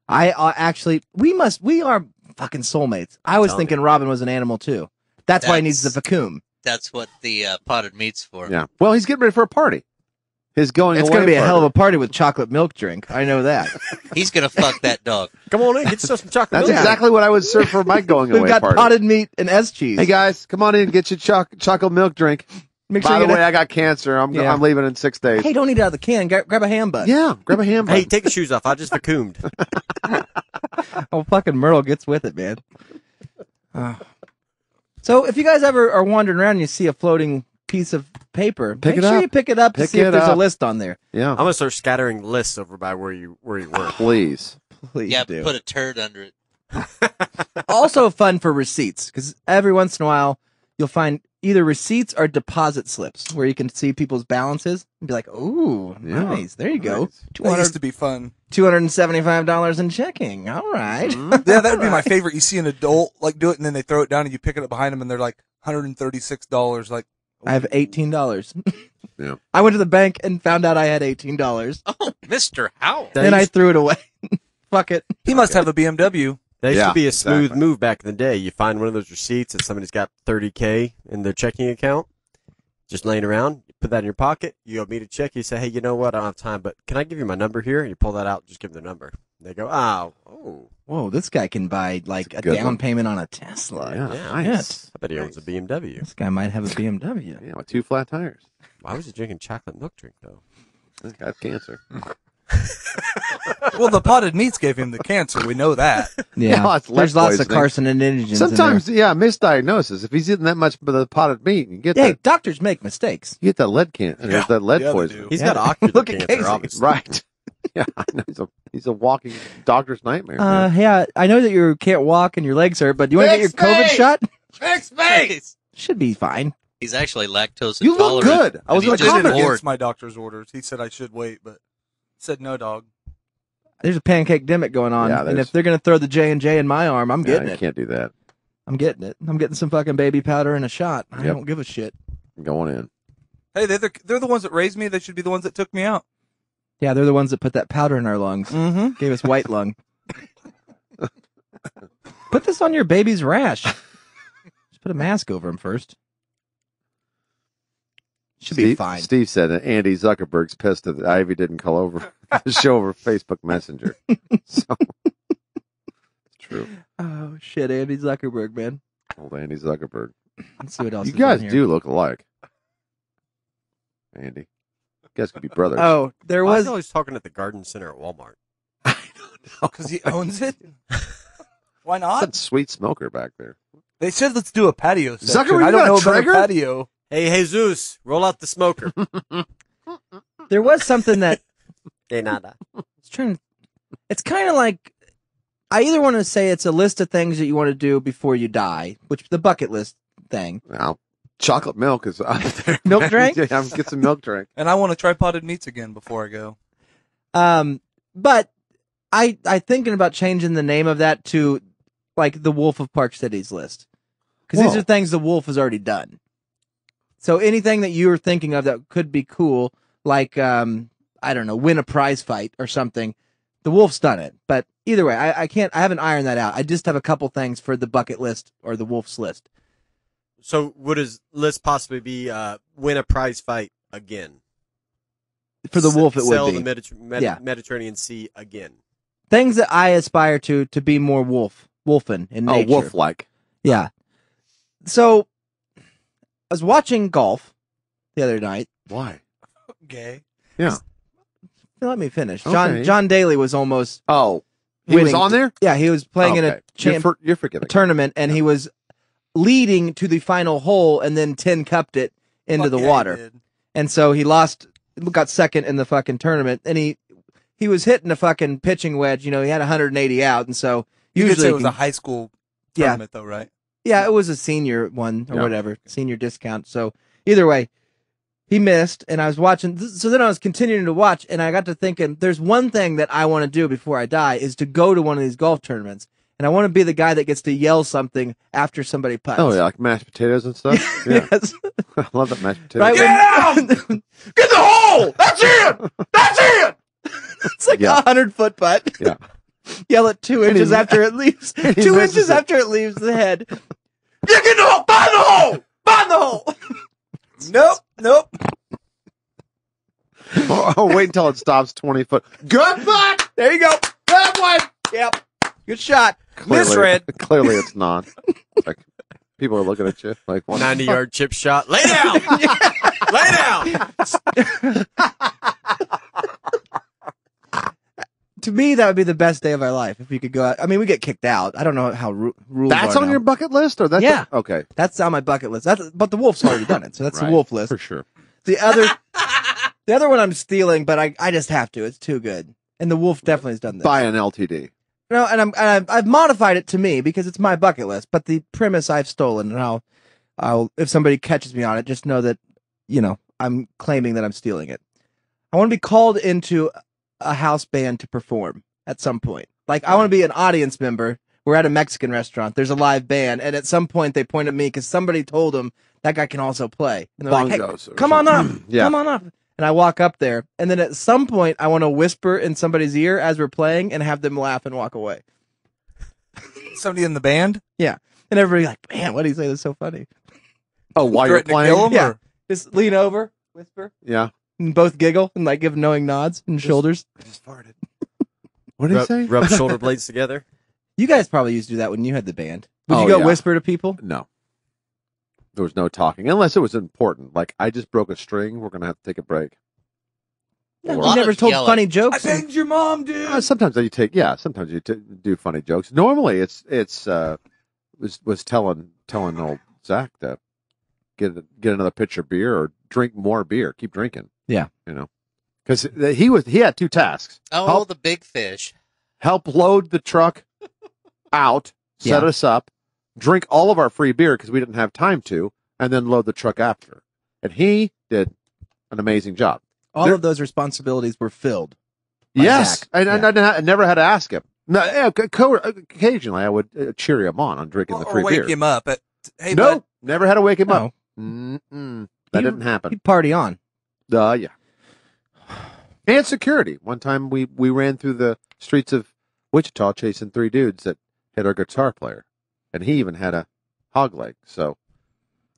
I actually, we are fucking soulmates. I was Telling thinking Robin was an animal too. That's why he needs the vacuum. That's what the potted meat's for. Yeah. Well, he's getting ready for a party. His going It's away going to be a party. hell of a party with chocolate milk drink. I know that. He's going to fuck that dog. Come on in, get yourself some chocolate That's milk. exactly what I would serve for my going We've away got party. potted meat and S cheese. Hey guys, come on in and get your chocolate milk drink. Make By sure the you way, I got cancer. I'm Yeah. leaving in 6 days. Hey, don't eat it out of the can. Grab a ham bun. Yeah, grab a ham bun. Hey, take your shoes off. I just vacuumed. Oh, fucking Merle gets with it, man. So if you guys ever are wandering around and you see a floating piece of paper, Pick make it sure up. you pick it up to Pick see if it there's a up. list on there. Yeah, I'm gonna start scattering lists over by where you work. please. Please Yeah, do. put a turd under it. Also fun for receipts, because every once in a while you'll find either receipts or deposit slips where you can see people's balances and be like, ooh, Yeah. nice. There you go. That used to be fun. $275 in checking. All right. Yeah, that would be my favorite. You see an adult like do it, and then they throw it down, and you pick it up behind them, and they're like $136. Like, I have $18. Yeah. I went to the bank and found out I had $18. Oh, Mr. Howell. Then I threw it away. Fuck it. he must have a BMW. That used Yeah, to be a smooth exactly. move back in the day. You find one of those receipts that somebody's got $30K in their checking account, just laying around. You put that in your pocket. You go meet a check. You say, hey, you know what? I don't have time, but can I give you my number here? And you pull that out. Just give them their number. And they go, oh. Whoa, this guy can buy like a good down one. payment on a Tesla. Yeah, Yeah, nice. I bet he owns a BMW. This guy might have a BMW. Yeah, with 2 flat tires. Why was he drinking chocolate milk drink, though? This guy's cancer. Well, the potted meats gave him the cancer. We know that. Yeah, No, it's there's lead lots of poisoning. carcinogens. Sometimes, yeah, misdiagnosis. If he's eating that much of the potted meat, you get hey, that. doctors make mistakes. You get that lead cancer. Yeah. That lead Yeah, they poisoning. do. He's Yeah. got ocular Look at cancer, Casey. obviously. Right. Yeah, I know. He's a walking doctor's nightmare. man. Yeah, I know that you can't walk and your legs hurt, but do you want to get your Fix COVID me! shot? Fix me! Should be fine. He's actually lactose You look intolerant. good. I was and gonna he just comment. Against bored. my doctor's orders. He said I should wait, but said no, dog. There's a pancake demic going on, Yeah, and there's- if they're gonna throw the J&J in my arm, I'm Yeah, getting you it. can't do that. I'm getting it. I'm getting some fucking baby powder and a shot. I Yep. don't give a shit. Going in. Hey, they're the ones that raised me. They should be the ones that took me out. Yeah, they're the ones that put that powder in our lungs. Mm-hmm. Gave us white lung. Put this on your baby's rash. Just put a mask over him first. Should be fine. Steve said that Andy Zuckerberg's pissed that Ivy didn't call over the show over Facebook Messenger. So it's true. Oh shit, Andy Zuckerberg, man. Old Andy Zuckerberg. Let's see what else. You is guys on here. do look alike. Andy. You guys could be brothers. Oh, there Why was. is he always talking at the garden center at Walmart? Because he owns it. Why not? That sweet smoker back there. They said let's do a patio section. Zuckerberg, I you don't got a know about a trigger? patio. Hey, Jesus, roll out the smoker. There was something that Hey, nada. it's trying. It's kind of like I either want to say it's a list of things that you want to do before you die, which the bucket list thing. Now, chocolate milk is up there. Milk drink? Yeah, get some milk drink. And I want to try potted meats again before I go. But I thinking about changing the name of that to like the Wolf of Park Cities list, because these Whoa. are things the Wolf has already done. So anything that you were thinking of that could be cool, like I don't know, win a prize fight or something, the Wolf's done it. But either way, I haven't ironed that out. I just have a couple things for the bucket list or the Wolf's list. So would his list possibly be win a prize fight again? For the Wolf, it Sail would be the Yeah. Mediterranean Sea again. things that I aspire to be more wolfing in Oh, nature. wolf-like. Yeah. So I was watching golf the other night. Why? Gay. Yeah. Let me finish. Okay. John Daly was almost Oh, he was winning. on there? Yeah, he was playing in Okay. a champ You're forgiving. tournament, and he was leading to the final hole, and then tin cupped it into Fuck the yeah, he water, did. and so he got second in the fucking tournament, and he was hitting a fucking pitching wedge. You know, he had 180 out, and so You could usually say it was he a can- high school Yeah. tournament, though, right? Yeah, it was a senior one or Yeah. whatever, senior discount. So either way, he missed, and I was watching. So then I was continuing to watch, and I got to thinking, there's one thing that I want to do before I die is to go to one of these golf tournaments, and I want to be the guy that gets to yell something after somebody putts. Oh, yeah, like mashed potatoes and stuff? Yeah. Yes. I love that mashed potatoes. Right? Get when- Get the hole! That's it! That's it! It's like Yeah. 100-foot putt. Yeah. Yell it 2 And he inches mi- after it leaves. and he 2 misses inches it. after it leaves the head. You get the hole! Find the hole! Find the hole! Nope. Oh, wait until it stops 20 foot. Good putt! There you go. That one! Yep. Good shot. Clearly, clearly it's not. Like, people are looking at you like, what? 90-yard chip shot. Lay down! Lay down! To me, that would be the best day of our life if we could go out. I mean, we get kicked out. I don't know how rules That's are on now. your bucket list? Or that's Yeah. okay. That's on my bucket list. But the Wolf's already done it, so that's Right. the Wolf list. For sure. The other one I'm stealing, but I just have to. It's too good. And the Wolf definitely has done this. Buy an LTD. No, and I've modified it to me because it's my bucket list. But the premise I've stolen, and I'll if somebody catches me on it, just know that I'm claiming that I'm stealing it. I want to be called into a house band to perform at some point. Like I want to be an audience member. We're at a Mexican restaurant. There's a live band, and at some point they point at me because somebody told them that guy can also play. And they're like, Bongos "Hey, or come on up, something." Yeah. come on up." And I walk up there, and then at some point I want to whisper in somebody's ear as we're playing and have them laugh and walk away. Somebody in the band? Yeah. And everybody like, man, what did he say? That's so funny. Oh, while you're Threatening to kill playing? him? Yeah. Or- Just lean over, whisper, Yeah. and both giggle and like give knowing nods and shoulders. I just farted. What did he say? Rub shoulder blades together. You guys probably used to do that when you had the band. Would Oh, you go yeah. whisper to people? No. There was no talking, unless it was important. Like, I just broke a string. We're going to have to take a break. No, Or- you never told yelling. funny I jokes. banged your mom, dude. sometimes you take, sometimes you do funny jokes. Normally was telling old Zach to get another pitcher of beer or drink more beer. Keep drinking. Yeah. You know, because he had two tasks. Oh, the big fish. Help load the truck out, set Yeah. us up, drink all of our free beer because we didn't have time to, and then load the truck after. And he did an amazing job. All of those responsibilities were filled. by Yes, Zach. and Yeah. I never had to ask him. No, occasionally I would cheer him on drinking the free Or wake beer. him up. Hey, no, bud. never had to wake him No. up. Mm-mm. That didn't happen. He'd party on. Yeah. And security. One time we ran through the streets of Wichita chasing three dudes that hit our guitar player, and he even had a hog leg. So,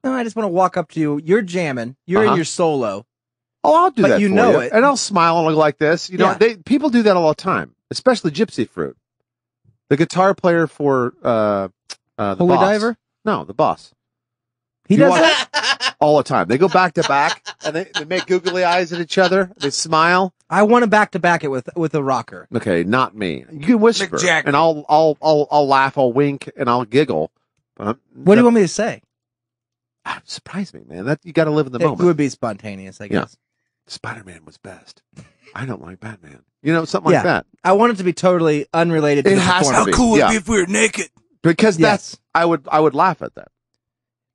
No, I just want to walk up to you. You're jamming. You're in Uh-huh. your solo. oh, I'll do But that. you for know you. it. and I'll smile and look like this. You know, Yeah. people do that all the time, especially Gypsy Fruit, the guitar player for the Holy Boss. Diver? No, the Boss. He You does watch- that? all the time. They go back to back and they make googly eyes at each other. They smile. I want to back to back it with a rocker. Okay, not me. You can whisper, Mick Jagger. and I'll laugh, I'll wink, and I'll giggle. What do you want me to say? Surprise me, man. That you got to live in the It moment. would be spontaneous, I Yeah. guess. Spider-Man was best. I don't like Batman. You know, something like Yeah. that. I want it to be totally unrelated to It the has to performance. be. How cool would it Yeah. be if we were naked? Because Yes. that's I would laugh at that.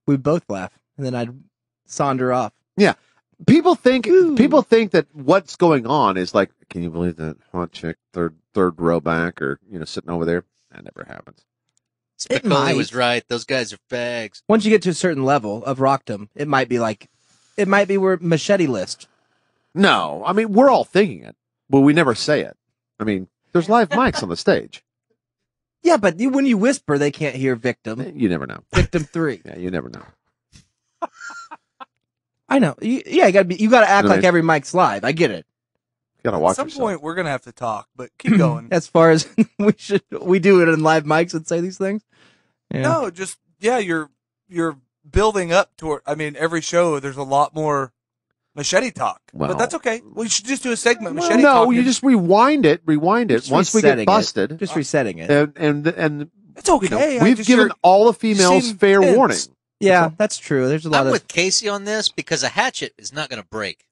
We'd both laugh, and then I'd saunter off. Yeah. People think that what's going on is like, can you believe that hot chick third row back or sitting over there? That never happens. It Spicoli might. was right. Those guys are fags. Once you get to a certain level of rockdom, it might be where Machete List. No, I mean we're all thinking it, but we never say it. I mean, there's live mics on the stage. Yeah, but when you whisper, they can't hear Victim. You never know. Victim 3. Yeah, you never know. I know. You gotta act Right. like every mic's live. I get it. You gotta At watch some yourself. point, we're gonna have to talk, but keep going. As far as we do it in live mics and say these things. Yeah. No, just you're building up toward. I mean, every show there's a lot more machete talk, Well- but that's okay. We should just do a segment. Well, Machete no, talk. you just rewind it. Just Once we resetting get it. busted, Just resetting it. and It's okay. we've given all the females seem fair tense. warning. Yeah, that's true. There's a lot I'm of with Casey on this because a hatchet is not going to break.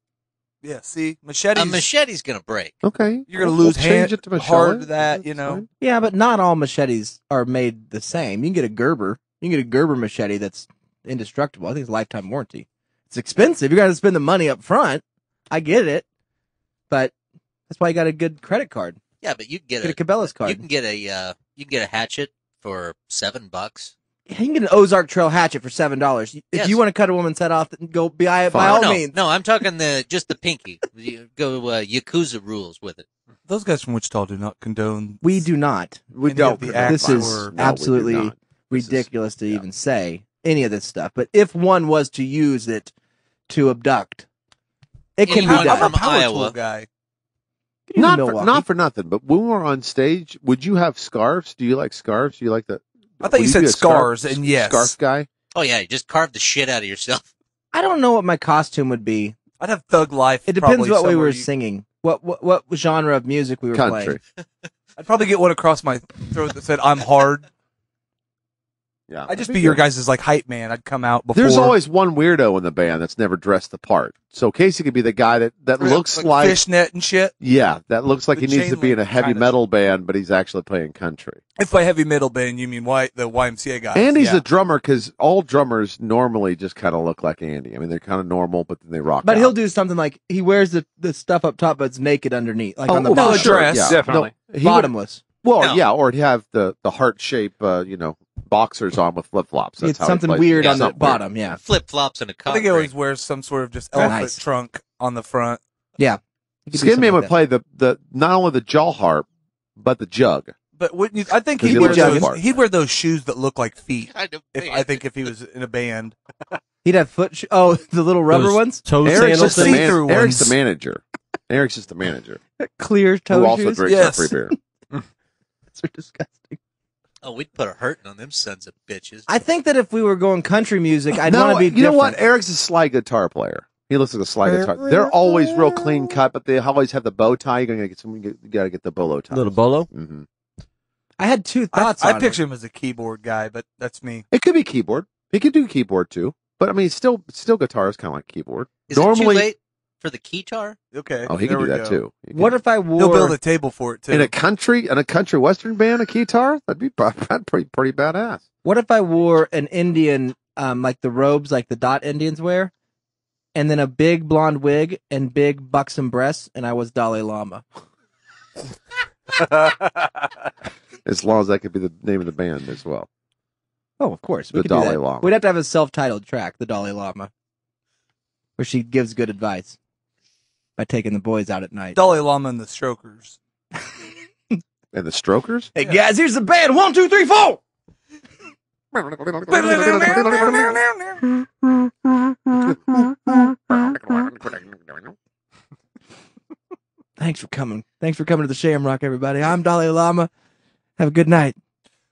Yeah, see, machetes. A machete's going to break. Okay, You're gonna We'll lose change hand it to Michelle. hard to that, That's you know. fine. Yeah, but not all machetes are made the same. You can get a Gerber. You can get a Gerber machete that's indestructible. I think it's a lifetime warranty. It's expensive. You got to spend the money up front. I get it, but that's why you got a good credit card. Yeah, but you can get Get a Cabela's card. You can get a hatchet for $7. You can get an Ozark Trail hatchet for $7. If Yes. you want to cut a woman's head off, then go by Fine. all no, means. no, I'm talking just the pinky. You go Yakuza rules with it. Those guys from Wichita do not condone. We do not. We Any don't. of the condone acts This is were- No, we do absolutely not. This is- ridiculous to even say any of this stuff. But if one was to use it to abduct, it can Anyone be I'm done. a from power Iowa. tool guy. Even Not Milwaukee. for nothing, but when we're on stage, would you have scarves? Do you like scarves? Do you like the? I thought would you said be a scars, and yes. scarf guy. Oh yeah, you just carve the shit out of yourself. I don't know what my costume would be. I'd have Thug Life. It depends probably what we somewhere were you- singing. What genre of music we were Country. playing. I'd probably get one across my throat that said "I'm hard." Yeah, I'd just that'd be your good. guys' like hype man. I'd come out before. There's always one weirdo in the band that's never dressed the part. So Casey could be the guy that looks like fishnet and shit. yeah, that looks like The he needs to chain be in a link heavy kind of- metal band, but he's actually playing country. If by heavy metal band you mean the YMCA guys. And he's yeah. a drummer because all drummers normally just kind of look like Andy. I mean, they're kind of normal, but then they rock. But out. he'll do something like he wears the stuff up top, but it's naked underneath, like on the well, bottom. sure, dress. yeah. Definitely. No, he would- Bottomless. well, No. yeah, or he'd have the heart shape, boxers on with flip flops. It's something weird on the bottom. Yeah, Flip flops and a I cock think he ring. always wears some sort of just elephant Nice. trunk on the front. yeah. He could do Skin something Man like would that. play the not only the jaw harp, but the jug. But wouldn't you? I think Does he'd he wear look those. smart? He'd wear those shoes that look like feet. Kind of I think if he was in a band, He'd have the little rubber Those ones, toe Eric's sandals. just, the see-through man- Eric's ones. the manager. Eric's just the manager. clear toe Who also shoes. drinks Yes. our free beer. They're disgusting. Oh, we'd put a hurting on them sons of bitches. I think that if we were going country music, I'd No, want to be you different. know what? Eric's a slide guitar player. He looks like a slide guitar. They're always real clean cut, but they always have the bow tie. You're gonna get some. You gotta get the bolo tie. Little bolo. Mm-hmm. I had two thoughts I on picture him as a keyboard guy, but that's me. It could be keyboard. He could do keyboard too, but I mean, still guitar is kind of like keyboard. Is it Normally, too late for the keytar? Okay. oh, he there can do we that go. too. He it. What can- if I wore? He'll build a table for it too. in a country western band a guitar? That'd be pretty badass. What if I wore an Indian, like the robes, like the Dot Indians wear, and then a big blonde wig and big buxom breasts, and I was Dalai Lama? As long as that could be the name of the band as well. Oh, of course. We The could do Dalai that. Lama. We'd have to have a self-titled track, the Dalai Lama, where she gives good advice by taking the boys out at night. Dalai Lama and the Strokers. And the Strokers? Hey guys, here's the band. 1, 2, 3, 4. Thanks for coming. Thanks for coming to the Shamrock, everybody. I'm Dalai Lama. Have a good night.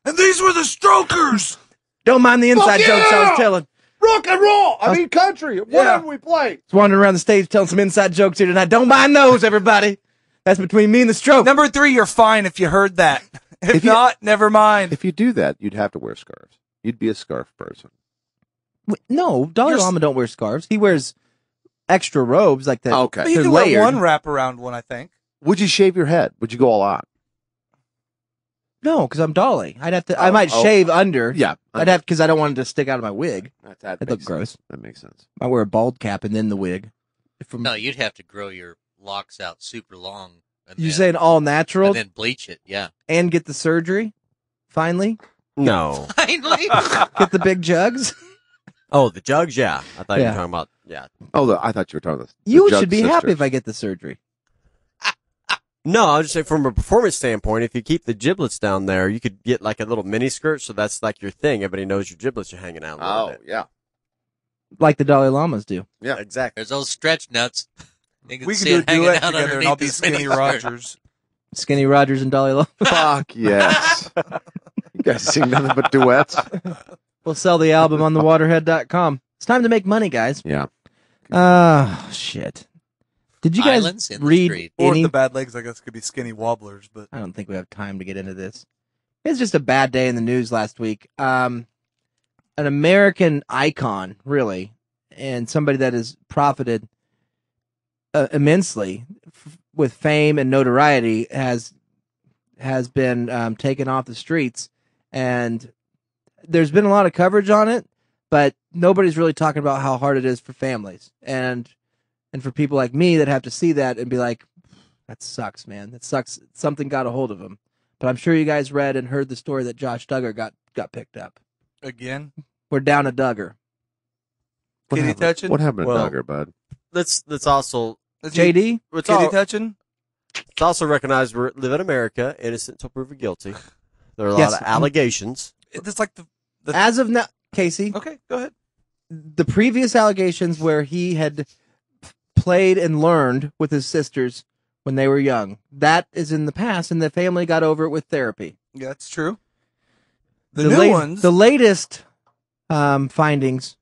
And these were the Strokers. Don't mind the inside Fuck jokes I yeah! was telling. Rock and roll! I mean country! Whatever we play! I was wandering around the stage telling some inside jokes here tonight. Don't mind those, everybody. That's between me and the stroke. Number 3, you're fine if you heard that. If you- not, never mind. If you do that, you'd have to wear scarves. You'd be a scarf person. No, Dalai You're- Lama don't wear scarves. He wears extra robes like that. Okay. But you They're can wear layered. one wraparound one, I think. Would you shave your head? Would you go all out? No, because I'm Dolly. I might oh. shave under. Yeah. I'd have because I don't want it to stick out of my wig. That That'd makes look sense. gross. That makes sense. I wear a bald cap and then the wig. From No, you'd have to grow your locks out super long. And you then, saying all natural and then bleach it. Yeah. and get the surgery? Finally, No. Finally. get the big jugs. Oh, the jugs. Yeah, I thought you Yeah. were talking about. Yeah. Oh, I thought you were talking about the You Jug should be happy sisters. if I get the surgery. No, I was just saying from a performance standpoint, if you keep the giblets down there, you could get like a little mini skirt, so that's like your thing. Everybody knows your giblets are hanging out a little Oh, bit. yeah. Like the Dalai Lamas do. Yeah. Exactly. There's those stretch nuts. You can We can see do a it hanging duet out together, and I'll underneath be his Skinny miniskirt. Rogers. Skinny Rogers and Dalai Lama. Fuck yes. You guys sing nothing but duets? We'll sell the album on thewaterhead.com. It's time to make money, guys. Yeah. Shit. Did you guys Islands in the read street. Or any? the bad legs, I guess, could be Skinny Wobblers, but I don't think we have time to get into this. It's just a bad day in the news last week. An American icon, really, and somebody that has profited immensely with fame and notoriety has been taken off the streets, and there's been a lot of coverage on it, but nobody's really talking about how hard it is for families and for people like me that have to see that and be like, that sucks, man. That sucks. Something got a hold of him. But I'm sure you guys read and heard the story that Josh Duggar got picked up. again, We're down a Duggar. What kitty happened? touching. What happened to Well, Duggar, bud? Let's also JD? it's, Kitty all, touching. it's also recognized we live in America, innocent until proven guilty. There are a Yes. lot of allegations. It's like the As of now, Casey, okay. Go ahead. the previous allegations where he had played and learned with his sisters when they were young, that is in the past, and the family got over it with therapy. Yeah, that's true. The new ones. The latest findings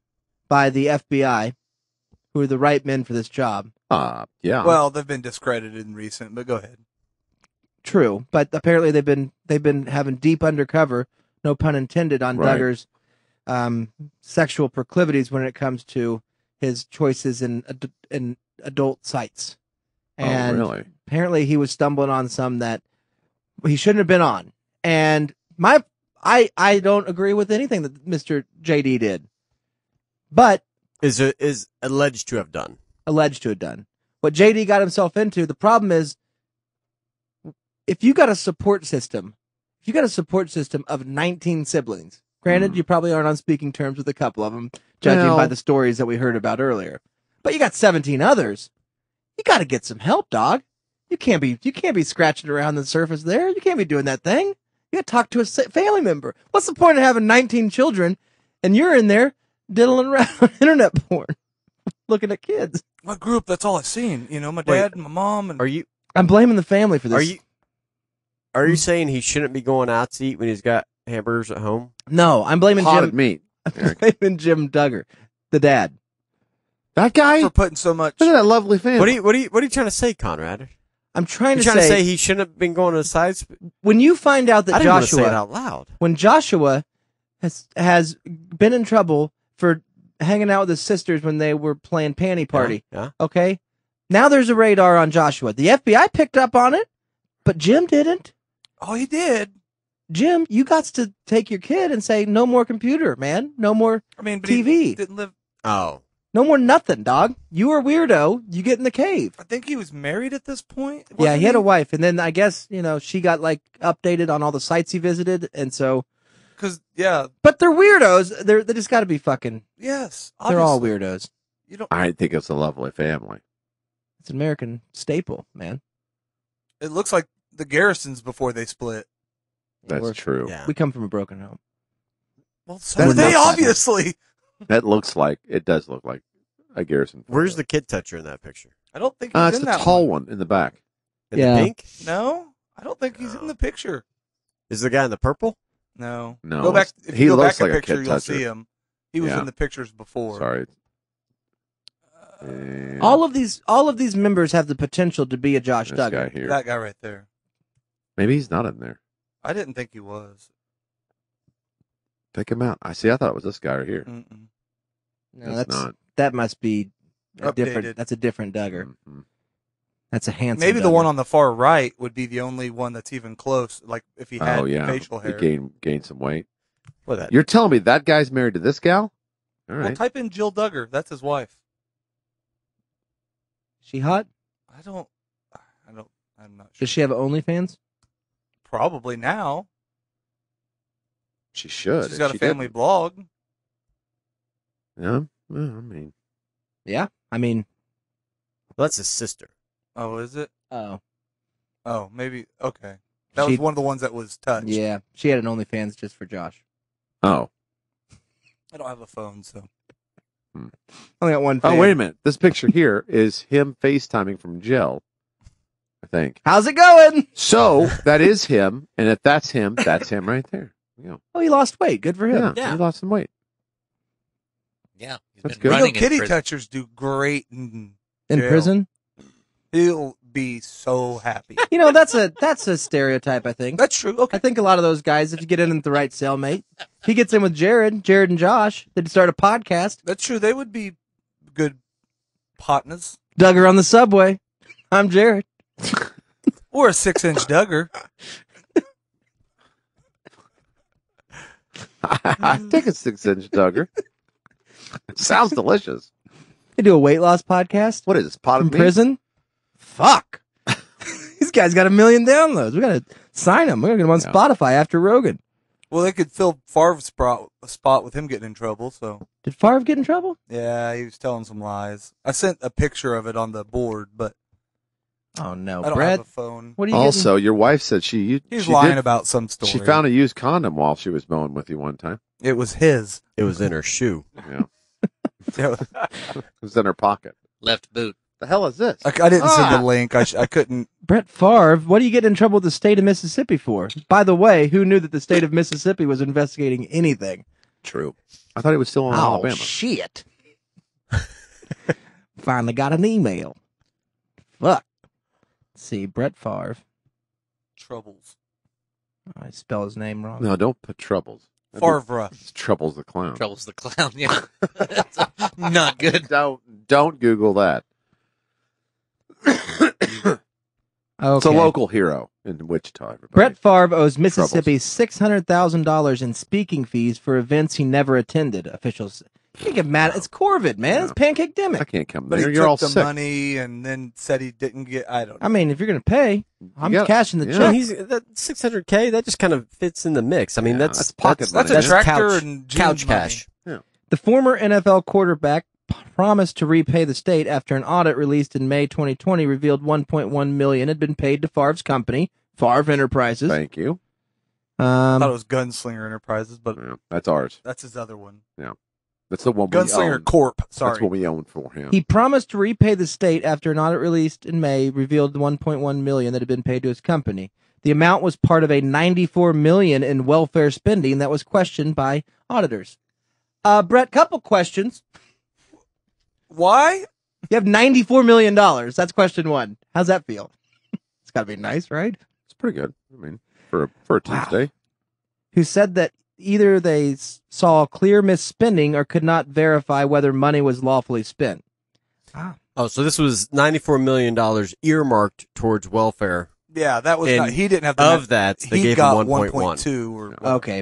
by the FBI, who are the right men for this job. Yeah. Well, they've been discredited in recent, but go ahead. True, but apparently they've been having deep undercover, no pun intended, on Right. Duggar's sexual proclivities when it comes to his choices in adult sites. And oh, really? apparently he was stumbling on some that he shouldn't have been on. And I don't agree with anything that Mr. JD did, but Is alleged to have done. alleged to have done. What JD got himself into, the problem is, if you got a support system of 19 siblings, granted, you probably aren't on speaking terms with a couple of them, judging Well- by the stories that we heard about earlier, but you got 17 others, you got to get some help, dog. You can't be scratching around the surface there. You can't be doing that thing. You got to talk to a family member. What's the point of having 19 children and you're in there diddling around on internet porn, looking at kids? My group, that's all I've seen. You know, my dad and my mom. And I'm blaming the family for this. Are you saying he shouldn't be going out to eat when he's got hamburgers at home? No, I'm blaming Potted Jim. meat. I'm blaming Jim Duggar, the dad. That guy for putting so much. Look at that lovely family. What are you trying to say, Conrad? I'm trying You're to trying say, to say he shouldn't have been going to the sides. when you find out that I didn't want to Joshua, say it out loud. when Joshua has been in trouble for hanging out with his sisters when they were playing panty party. Yeah. Okay. Now there's a radar on Joshua. The FBI picked up on it, but Jim didn't. Oh, he did. Jim, you got to take your kid and say, no more computer, man. No more I mean, but TV. He didn't live. Oh. No more nothing, dog. You were a weirdo. You get in the cave. I think he was married at this point. Yeah, he had a wife, and then I guess, she got like updated on all the sites he visited, and so. But they're weirdos. They just got to be fucking. Yes, they're all obviously. weirdos. You don't. I think it's a lovely family. It's an American staple, man. It looks like the Garrisons before they split. That's true. We come from a broken home. Well, so do they obviously. That it does look like a Garrison. Where's the kid toucher in that picture? I don't think he's It's in the that tall one in the back. In the pink? No, I don't think he's in the picture. Is the guy in the purple? No. No, Go back. If he you go looks back like a a picture, kid you'll toucher. see him. He was Yeah. in the pictures before. Sorry. All of these members have the potential to be a Josh This Duggar. guy here. That guy right there. Maybe he's not in there. I didn't think he was. Pick him out. I thought it was this guy right here. Mm-mm. No, It's not. that must be a Updated. different. That's a different Duggar. Mm-hmm. That's a handsome. Maybe the Duggar. one on the far right would be the only one that's even close. Like if he had Oh yeah, facial hair. He gained some weight. What that? You're telling me that guy's married to this gal? All Well, right. type in Jill Duggar. That's his wife. She hot? I'm not sure. Does she have OnlyFans? Probably now. She should. She's if got a she family didn't. blog. Yeah. Well, I mean, Yeah. I mean, Well, that's his sister. Oh, is it? oh Oh, maybe. Okay. That was She- one of the ones that was touched. yeah, she had an OnlyFans just for Josh. oh. I don't have a phone, so. Only got one. Oh, fan. wait a minute. This picture here is him FaceTiming from Jill, I think. How's it going? So that is him, and if that's him right there. Yeah. Oh, he lost weight. Good for him. Yeah. He lost some weight. Yeah, he's That's been good. You know, running in kitty prison. touchers do great in In jail. prison. He'll be so happy. That's a stereotype. I think That's true. Okay. I think a lot of those guys, if you get in with the right cellmate, he gets in with Jared and Josh. They'd start a podcast. That's true. They would be good partners. Duggar on the subway. I'm Jared. Or a 6-inch Duggar. I take a 6-inch Duggar. Sounds delicious. They do a weight loss podcast What is this? Pot from of meat? prison. Fuck. These guys got 1 million downloads. We gotta sign them. We're gonna get them on Yeah. Spotify after Rogan. Well, they could fill Favre's spot with him getting in trouble, so. Did Favre get in trouble? Yeah, he was telling some lies. I sent a picture of it on the board, but Oh no, I don't Brad. have a phone. What are you Also, your wife said she He's she lying did- about some story. She found a used condom while she was mowing with you one time. It was his. It was in her shoe. Yeah. Yeah. It was in her pocket. Left boot. The hell is this? I didn't send the link. I couldn't. Brett Favre? What do you get in trouble with the state of Mississippi for? By the way, who knew that the state of Mississippi was investigating anything? True. I thought he was still in Oh Alabama. shit! Finally got an email. Fuck. Let's see, Brett Favre. Troubles. I spell his name wrong. No, don't put Troubles. Favre. It's Troubles the Clown. Troubles the clown. Yeah, That's not good. Don't Google that. Okay. It's a local hero in Wichita. Everybody. Brett Favre owes Mississippi $600,000 in speaking fees for events he never attended. Officials can't get mad. It's Corvid, man. It's Pancake I Demic. can't come But there. he You're all took the sick. money and then said he didn't get. I don't know. I mean, if you're gonna pay, I'm gotta- cashing the yeah. No, check. he's that 600K. That just kind of fits in the mix. I mean, Yeah, that's that's pocket that's money. That's a tractor couch, and couch June's money. cash. The former NFL quarterback promised to repay the state after an audit released in May 2020 revealed $1.1 million had been paid to Favre's company, Favre Enterprises. Thank you. I thought it was Gunslinger Enterprises, but that's ours. That's his other one. Yeah. That's the one Gunslinger we own. Corp. Sorry. That's what we own for him. He promised to repay the state after an audit released in May revealed the $1.1 million that had been paid to his company. The amount was part of a $94 million in welfare spending that was questioned by auditors. Brett, couple questions. Why? You have $94 million. That's question one. How's that feel? It's got to be nice, right? It's pretty good. I mean, for a Tuesday. Who said that either they saw clear misspending or could not verify whether money was lawfully spent. Oh, so this was $94 million earmarked towards welfare. Yeah, that was And not, he didn't have the of that. They he gave got him 1.1. 1.2 or Okay,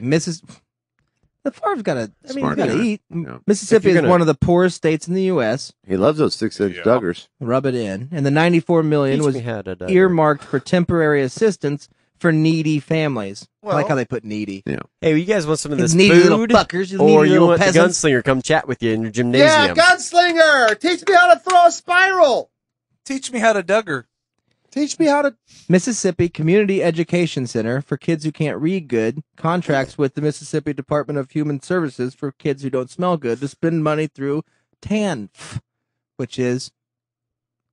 the farm's got to, I mean, he's got to Smart. eat. Yeah. Mississippi If is you're gonna- one of the poorest states in the U.S. He loves those 6-inch duggers. Rub it in. And the $94 million Teach was me how to dugger. earmarked for temporary assistance for needy families. I like Well- how they put needy. Yeah. Hey, you guys want some of You this needy little food? fuckers, you Or needy you little want peasants. the gunslinger come chat with you in your gymnasium? Gunslinger! Teach me how to throw a spiral! Teach me how to Dugger. Teach me how to... Mississippi Community Education Center for kids who can't read good contracts with the Mississippi Department of Human Services for kids who don't smell good to spend money through TANF, which is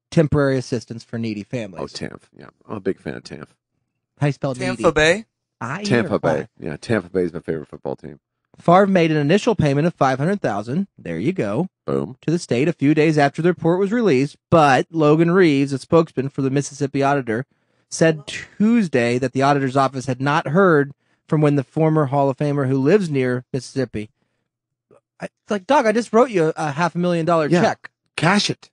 temporary assistance for needy families. Oh, TANF. Yeah, I'm a big fan of TANF. How you spell needy? Tampa Bay. Tampa Bay. Yeah, Tampa Bay is my favorite football team. Favre made an initial payment of $500,000. There you go. Boom. To the state a few days after the report was released, but Logan Reeves, a spokesman for the Mississippi auditor, said Tuesday that the auditor's office had not heard from when the former Hall of Famer who lives near Mississippi. It's like, dog, I just wrote you a $500,000 Yeah. check. Cash it.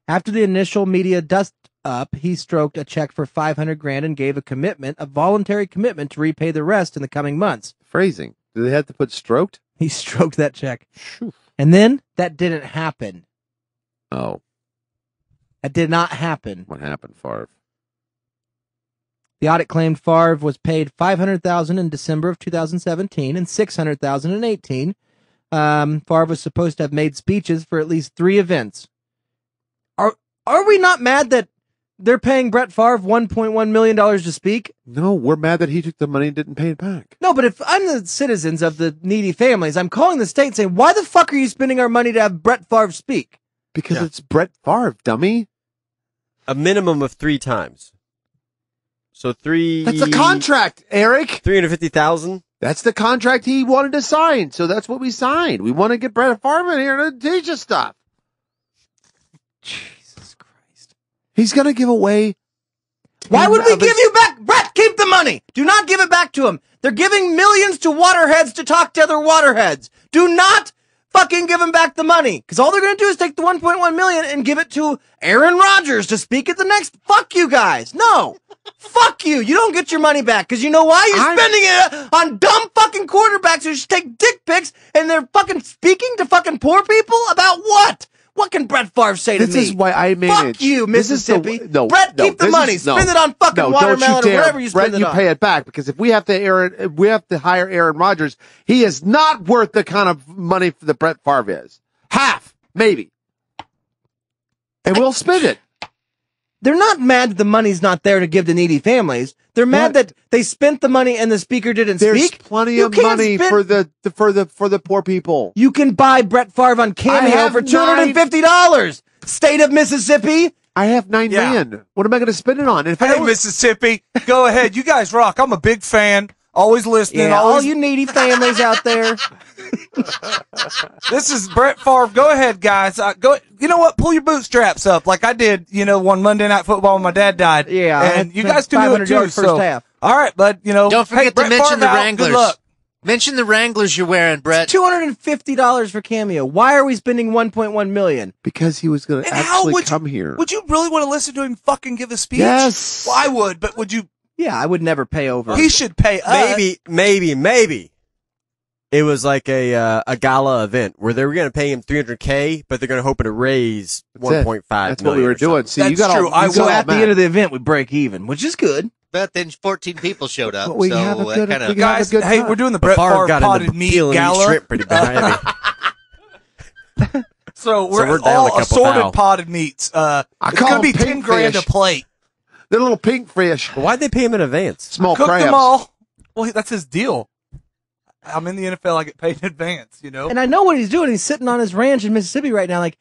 After the initial media dust up, he stroked a check for $500,000 and gave a voluntary commitment to repay the rest in the coming months. Phrasing. Do they have to put stroked? He stroked that check. And then that didn't happen. Oh, That did not happen. what happened, Favre? The audit claimed Favre was paid $500,000 in December of 2017 and $600,000 in 2018. Favre was supposed to have made speeches for at least 3 events. Are we not mad that they're paying Brett Favre $1.1 million to speak? No, we're mad that he took the money and didn't pay it back. No, but if I'm the citizens of the needy families, I'm calling the state saying, why the fuck are you spending our money to have Brett Favre speak? Because it's Brett Favre, dummy. A minimum of 3 times. So 3. That's the contract, Eric. 350,000. That's the contract he wanted to sign, so that's what we signed. We want to get Brett Favre in here to teach us stuff. Jesus Christ. He's going to give away. Why would we give you back? Brett, keep the money. Do not give it back to him. They're giving millions to waterheads to talk to other waterheads. Do not fucking give him back the money. Because all they're going to do is take the $1.1 million and give it to Aaron Rodgers to speak at the next. Fuck you guys. No. Fuck you. You don't get your money back. Because you know why? You're spending it on dumb fucking quarterbacks who just take dick pics and they're fucking speaking to fucking poor people about what? What can Brett Favre say to me? This is why I manage. Fuck you, This is the- Mississippi. no, Brett, no, keep the this money. is- no. Spend it on fucking No, watermelon don't you or dare. whatever you Brett, spend it you on. pay it back because if we have to hire Aaron Rodgers, he is not worth the kind of money that Brett Favre is. Half, maybe. And we'll spend it. They're not mad that the money's not there to give to needy families. They're mad that they spent the money and the speaker didn't There's speak. plenty You of can't money spend- for the poor people. You can buy Brett Favre on I Cameo have for $250. State of Mississippi. I have $9 million. What am I going to spend it on? And if I Hey, don't- Mississippi, go ahead. You guys rock. I'm a big fan. Always listening. Yeah, all always... you needy families out there. This is Brett Favre. Go ahead, guys. Go. You know what? Pull your bootstraps up like I did, one Monday Night Football when my dad died. Yeah, I And had you guys do it 500 too. yards first So, half. all right, bud. Don't forget hey, to Brett mention Favre the out. Wranglers. Good luck. Mention the Wranglers you're wearing, Brett. $250 for Cameo. Why are we spending $1.1 million? because he was going to And how actually would come here. Would you really want to listen to him fucking give a speech? Yes. Well, I would, but would you? Yeah, I would never pay over. He should pay us. Maybe. It was like a gala event where they were going to pay him $300K, but they're going to hoping to raise $1.5 That's what we were doing. See, you got true. all, you So got all at the mad. end of the event, we break even, which is good. But then 14 people showed up. But we so have a good- that kind we of got- Guys, have a good hey, time. we're doing the But Brett Favre Favre got potted into meat peeling meat gala. shrimp pretty heavy. So we're we're down all a couple assorted thou. potted meats. It's call gonna be them pink $10,000 a fish. plate. The little pink fish, Why'd they pay him in advance? small Cook crabs. them all. Well, that's his deal. I'm in the NFL. I get paid in advance, you know? And I know what he's doing. He's sitting on his ranch in Mississippi right now. Like,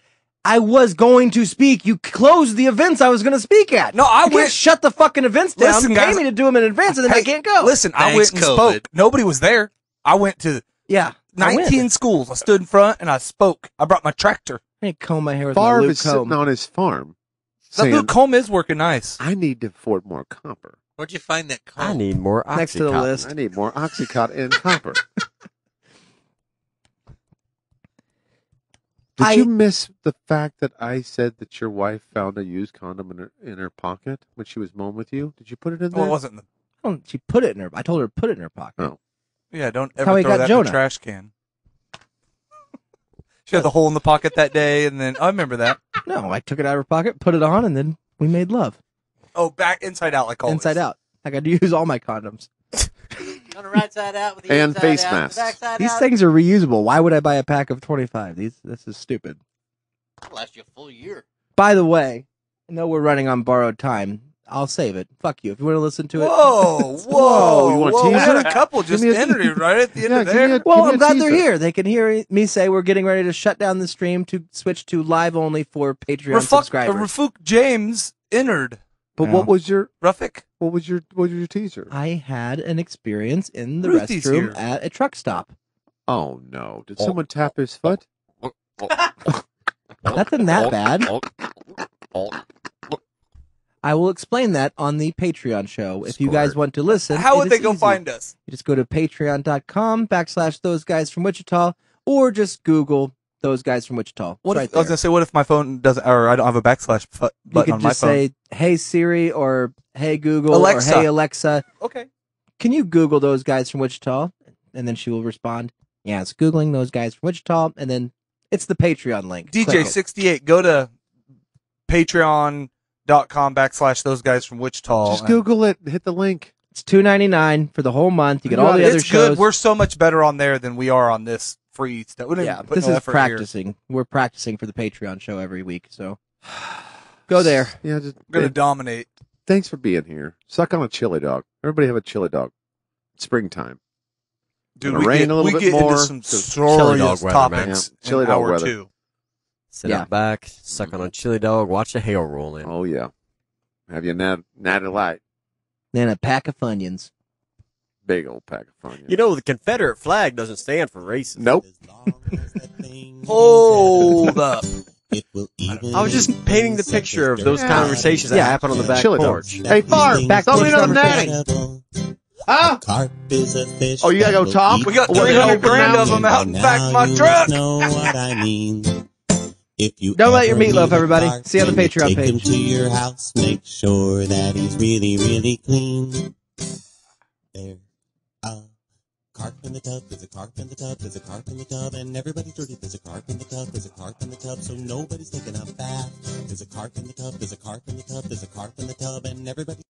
I was going to speak. You closed the events I was going to speak at. No, I You can't went. shut the fucking events down. Listen, You guys. pay me to do them in advance, and then I Hey, can't go. Listen, I went and Thanks, spoke. COVID. Nobody was there. I went to Yeah. I 19 went. schools. I stood in front and I spoke. I brought my tractor. I need to comb my hair with my Favre Luke is comb. sitting on his farm That saying, Luke comb is working nice. I need to afford more copper. Where'd you find that comb? I need more Oxycontin. Next to the list. I need more Oxycontin and copper. Did you miss the fact that I said that your wife found a used condom in her pocket when she was mowing with you? Did you put it in there? Well, it wasn't in the. Oh, she put it in her. I told her to put it in her pocket. Oh. Yeah, don't How ever he throw got that in Jonah. the trash can. She had the hole in the pocket that day, and then I remember that. No, I took it out of her pocket, put it on, and then we made love. Oh, back inside out, like always. Inside out. Like I do use all my condoms. On the right side out with the And inside face out, masks. the back side These out. things are reusable. Why would I buy a pack of 25? This is stupid. It'll last you a full year. By the way, I know we're running on borrowed time. I'll save it. Fuck you. If you want to listen to it. Whoa, Whoa, you want a whoa. We teaser? had a couple just Give me a- entered it right at the end Yeah, of give me there. a- Well, Give me I'm a glad they're teaser. here. They can hear me say we're getting ready to shut down the stream to switch to live only for Patreon subscribers. Rafuk James entered. But Yeah. what was your Rafik. what was your teaser? I had an experience in the Ruthie's restroom here. at a truck stop. Oh no! Did someone tap his foot? Nothing that bad. I will explain that on the Patreon show. If you guys want to listen, How it would is they go easy. find us? You just go to patreon.com/those guys from Wichita, or just Google those guys from Wichita. What It's if, right I was there. gonna say, what if my phone doesn't, or I don't have a backslash You button could on my just phone? say, "Hey Siri" or "Hey Google" Alexa. or "Hey Alexa." Okay. Can you Google those guys from Wichita? And then she will respond, "Yeah, it's Googling those guys from Wichita," and then it's the Patreon link. Click it. DJ68, go to patreon.com/those guys from Wichita. Just and- Google it. Hit the link. It's $2.99 for the whole month. You get all the other It's shows. good. We're so much better on there than we are on this free stuff. We don't Yeah, even put this no is effort here. practicing. We're practicing for the Patreon show every week, so go there. Yeah, just We're gonna dominate. thanks for being here. Suck on a chili dog. Everybody have a chili dog. It's springtime. Dude, Gonna we rain get, a little we bit get more. into some Chili dog serious weather, topics man. Chili in dog hour weather. 2. Sit Yeah. out back, suck on a chili dog, watch the hail roll in. Oh yeah. Have you natty light? Then a pack of Funyuns. Big old pack of fun. You know, the Confederate flag doesn't stand for racism. Nope. Hold up. I was just painting the picture of those conversations that happen on the back Chili dog. porch. Hey, Barb, Back throw me porch another natty. Huh? Oh, you gotta go top? We got What, 300 open grand mouth? of them out in back of my truck. Know what I mean. If you Don't let your ever meatloaf, leave a everybody. car, See you on the when you Patreon take him page. to your house, make sure that he's really, really clean. There. Carp in the tub, there's a carp in the tub, there's a carp in the tub, and everybody's dirty. There's a carp in the tub, there's a carp in the tub, so nobody's taking a bath. There's a carp in the tub, there's a carp in the tub, there's a carp in the tub, and everybody